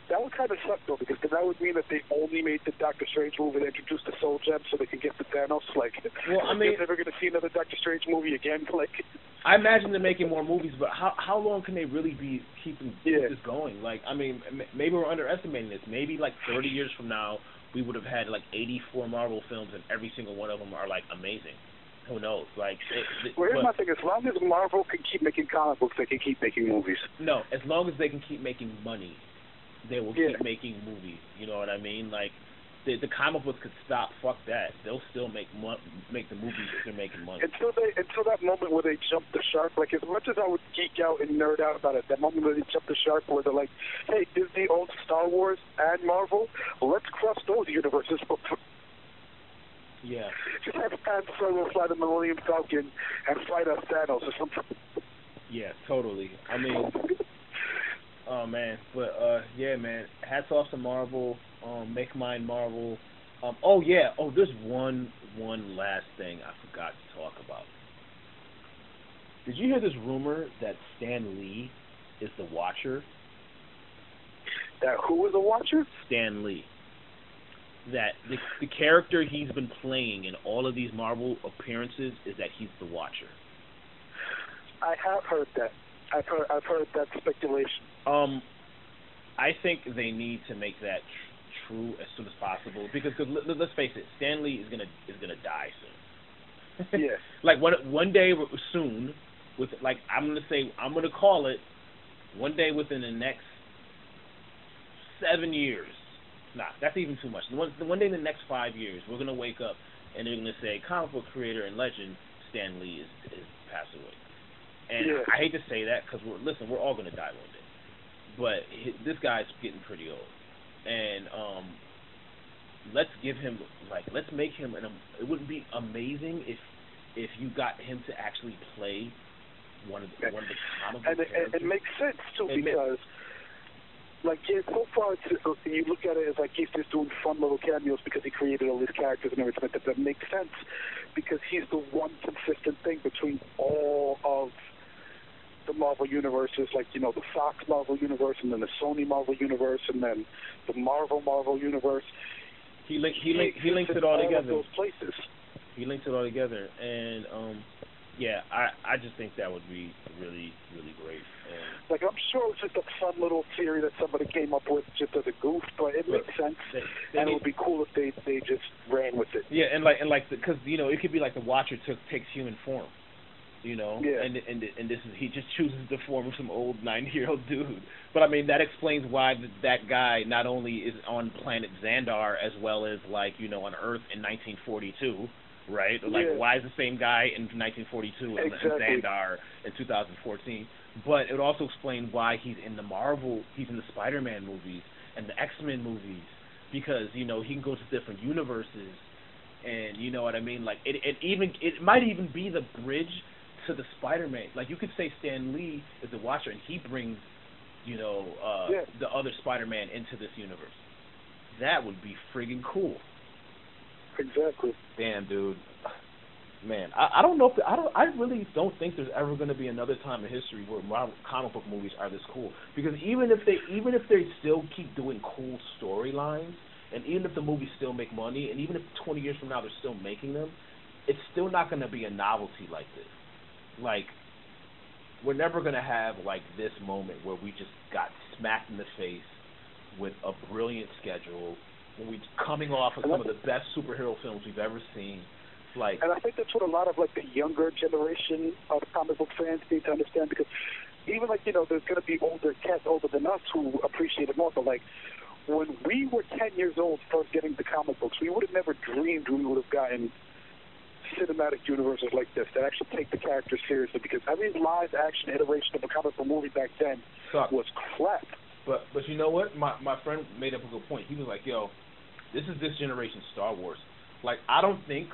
That would kind of suck, though, because that would mean that they only made the Doctor Strange movie and introduced the Soul Gem so they can get the Thanos. Like, well, I mean, they're never going to see another Doctor Strange movie again. Like, I imagine they're making more movies, but how long can they really be keeping this going? Like, I mean, maybe we're underestimating this. Maybe, like, 30 years from now, we would have had, like, 84 Marvel films, and every single one of them are, like, amazing. Who knows? Like, well, here's my thing. As long as Marvel can keep making comic books, they can keep making movies. No, as long as they can keep making money, they will keep making movies. You know what I mean? Like, the comic books could stop. Fuck that. They'll still make the movies if they're making money. Until that moment where they jump the shark. Like, as much as I would geek out and nerd out about it, that moment where they jump the shark where they're like, hey, Disney owns Star Wars and Marvel. Let's cross those universes. Yeah. Just have Han Solo fly the Millennium Falcon and fight us Thanos or something. Yeah, totally. I mean, oh man, but yeah, man. Hats off to Marvel. Make mine Marvel. Oh yeah. Oh, there's one last thing I forgot to talk about. Did you hear this rumor that Stan Lee is the Watcher? That who is the Watcher? Stan Lee. That the character he's been playing in all of these Marvel appearances is that he's the Watcher. I have heard that. I've heard that speculation. I think they need to make that true as soon as possible because let's face it, Stan Lee is gonna die soon. Yeah. Like one day soon, with like I'm gonna call it one day within the next 7 years. Nah, that's even too much. One day in the next 5 years, we're gonna wake up and they're gonna say comic book creator and legend Stan Lee is passed away. And yeah. I hate to say that because we're all gonna die one day. But this guy's getting pretty old, and let's make him it wouldn't be amazing if you got him to actually play one of the comic book characters. And it makes sense too because. Like, so far, you look at it as like he's just doing fun little cameos because he created all these characters and everything. That makes sense because he's the one consistent thing between all of the Marvel universes, like, you know, the Fox Marvel universe and then the Sony Marvel universe and then the Marvel universe. He links it all together. Those places. He links it all together, and yeah, I just think that would be really, really great. Like, I'm sure it's just a fun little theory that somebody came up with just as a goof, but it makes sense, and it would be cool if they just ran with it. Yeah, and because you know it could be like the Watcher takes human form, you know, yeah. and this is he just chooses the form of some old 90-year-old dude. But I mean that explains why that guy not only is on planet Xandar as well as like you know on Earth in 1942. Right? Like, yeah. why is the same guy in 1942 exactly. in Xandar in 2014? But it also explained why he's in the Spider-Man movies and the X-Men movies because you know he can go to different universes, and you know what I mean. Like it might even be the bridge to the Spider-Man. Like you could say Stan Lee is the Watcher, and he brings you know the other Spider-Man into this universe. That would be friggin' cool. Exactly. Damn, dude. Man, I don't know if I really don't think there's ever going to be another time in history where Marvel comic book movies are this cool. Because even if they still keep doing cool storylines, and even if the movies still make money, and even if 20 years from now they're still making them, it's still not going to be a novelty like this. Like, we're never going to have like this moment where we just got smacked in the face with a brilliant schedule. When we're coming off of some of the best superhero films we've ever seen. Like, and I think that's what a lot of like the younger generation of comic book fans need to understand because even like, you know, there's going to be cats older than us who appreciate it more, but like when we were 10 years old first getting the comic books, we would have never dreamed we would have gotten cinematic universes like this that actually take the characters seriously because every live action iteration of a comic book movie back then was crap. But you know what? My friend made up a good point. He was like, yo, this is this generation's Star Wars. Like, I don't think,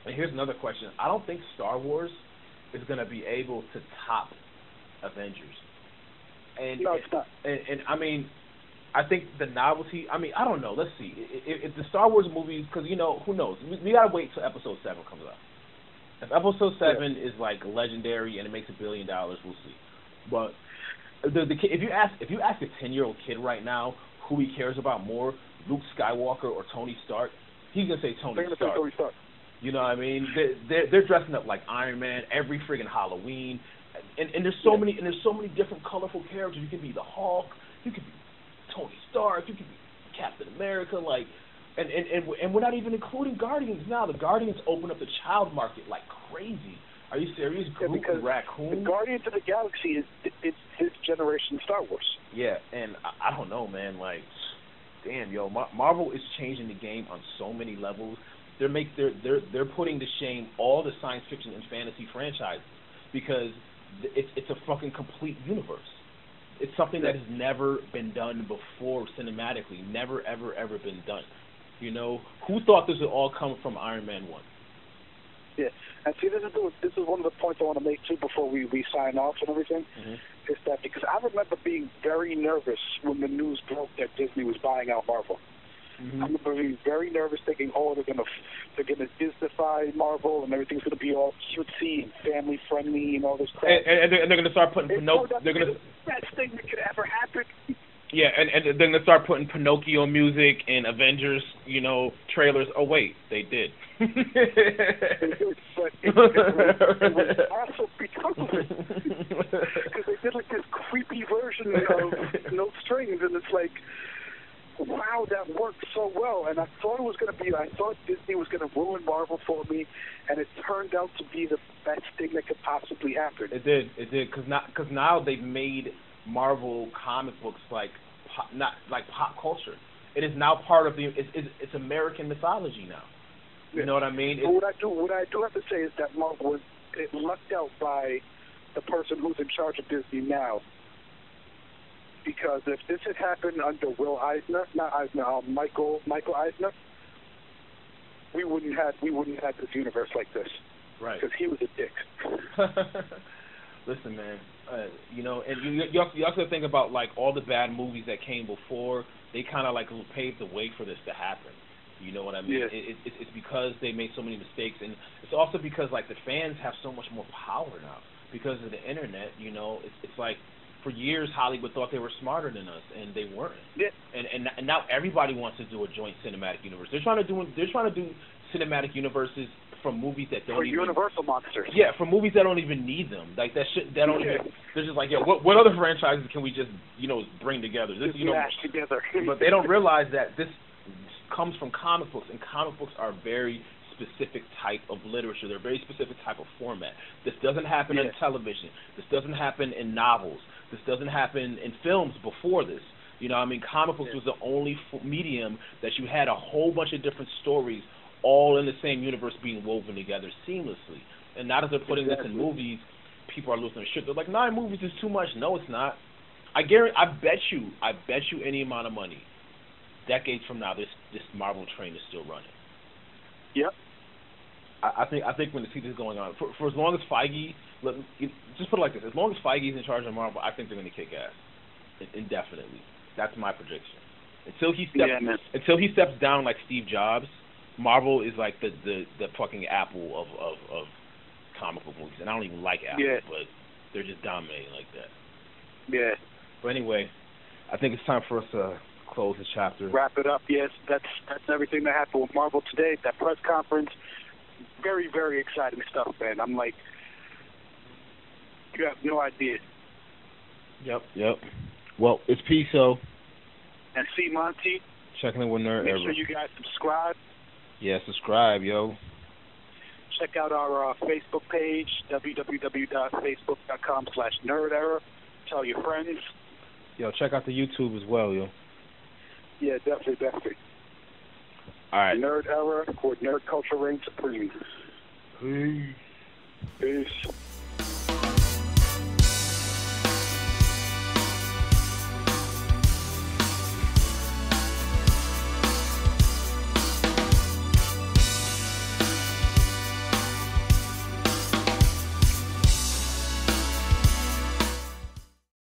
and here's another question, I don't think Star Wars is going to be able to top Avengers. And, no, it's not. And I mean, I think the novelty, I mean, I don't know. Let's see. If the Star Wars movies, because, you know, who knows? We got to wait till Episode 7 comes out. If Episode 7 is, like, legendary and it makes $1 billion, we'll see. But if you ask a 10-year-old kid right now who he cares about more, Luke Skywalker or Tony Stark, he's gonna say Tony Stark. You know what I mean? They're dressing up like Iron Man every friggin' Halloween, and there's so many different colorful characters. You can be the Hulk, you could be Tony Stark, you could be Captain America, like, and we're not even including Guardians now. The Guardians open up the child market like crazy. Are you serious? Groot and Raccoon? The Guardians of the Galaxy is his generation Star Wars. Yeah, and I don't know, man. Like, damn, yo, Marvel is changing the game on so many levels. They're putting to shame all the science fiction and fantasy franchises because it's a fucking complete universe. It's something that has never been done before cinematically. Never, ever, ever been done. You know, who thought this would all come from Iron Man 1? Yeah, and see, this is one of the points I want to make too before we sign off and everything. Is that because I remember being very nervous when the news broke that Disney was buying out Marvel. I remember being very nervous, thinking, "Oh, they're gonna Disneyfy Marvel and everything's gonna be all cutesy and family friendly and all this crap." And they're gonna start putting They're gonna the best thing that could ever happen. Yeah, and they're gonna start putting Pinocchio music and Avengers, trailers. Oh wait, they did. But it was also because of it. Because they did like this creepy version of No Strings, and it's like, wow, that worked so well. And I thought Disney was gonna ruin Marvel for me, and it turned out to be the best thing that could possibly happen. It did, because now they've made Marvel comic books not like pop culture. It is now part of it's American mythology now. You know what I mean? But what I do have to say is that Marvel was lucked out by the person who's in charge of Disney now. Because if this had happened under Michael Eisner, we wouldn't have this universe like this. Right. Because he was a dick. Listen, man, and you also think about like all the bad movies that came before. They kind of like paved the way for this to happen. You know what I mean? Yeah. It's because they made so many mistakes, and it's also because like the fans have so much more power now because of the internet. It's like for years Hollywood thought they were smarter than us, and they weren't. Yeah. And now everybody wants to do a joint cinematic universe. They're trying to do cinematic universes from movies that don't even Universal monsters. Yeah, from movies that don't even need them. Like that shit. That don't even. They're just like, what other franchises can we just bring together? This mash together. But they don't realize that this comes from comic books, and comic books are a very specific type of literature. They're a very specific type of format. This doesn't happen in television. This doesn't happen in novels. This doesn't happen in films before this. Comic books was the only medium that you had a whole bunch of different stories all in the same universe being woven together seamlessly. And now that they're putting this in movies, people are losing their shit. They're like, 9 movies is too much. No, it's not. I bet you any amount of money, decades from now, this Marvel train is still running. Yep. I think when the see this going on, for as long as Feige, just put it like this, as long as Feige's in charge of Marvel, I think they're going to kick ass indefinitely. That's my prediction. Until he steps down like Steve Jobs, Marvel is like the fucking Apple of comic book movies, and I don't even like Apple, but they're just dominating like that. Yeah. But anyway, I think it's time for us to close this chapter. Wrap it up. Yes, that's everything that happened with Marvel today. That press conference, very, very exciting stuff, man. I'm like, you have no idea. Yep. Well, it's P.SO and C Monty. Checking in with Nerd Era. Make sure you guys subscribe. Yeah, subscribe, yo. Check out our Facebook page, www.facebook.com/nerdera. Tell your friends. Yo, check out the YouTube as well, yo. Yeah, definitely. All right. Nerd Era, where nerd culture reigns supreme. Peace.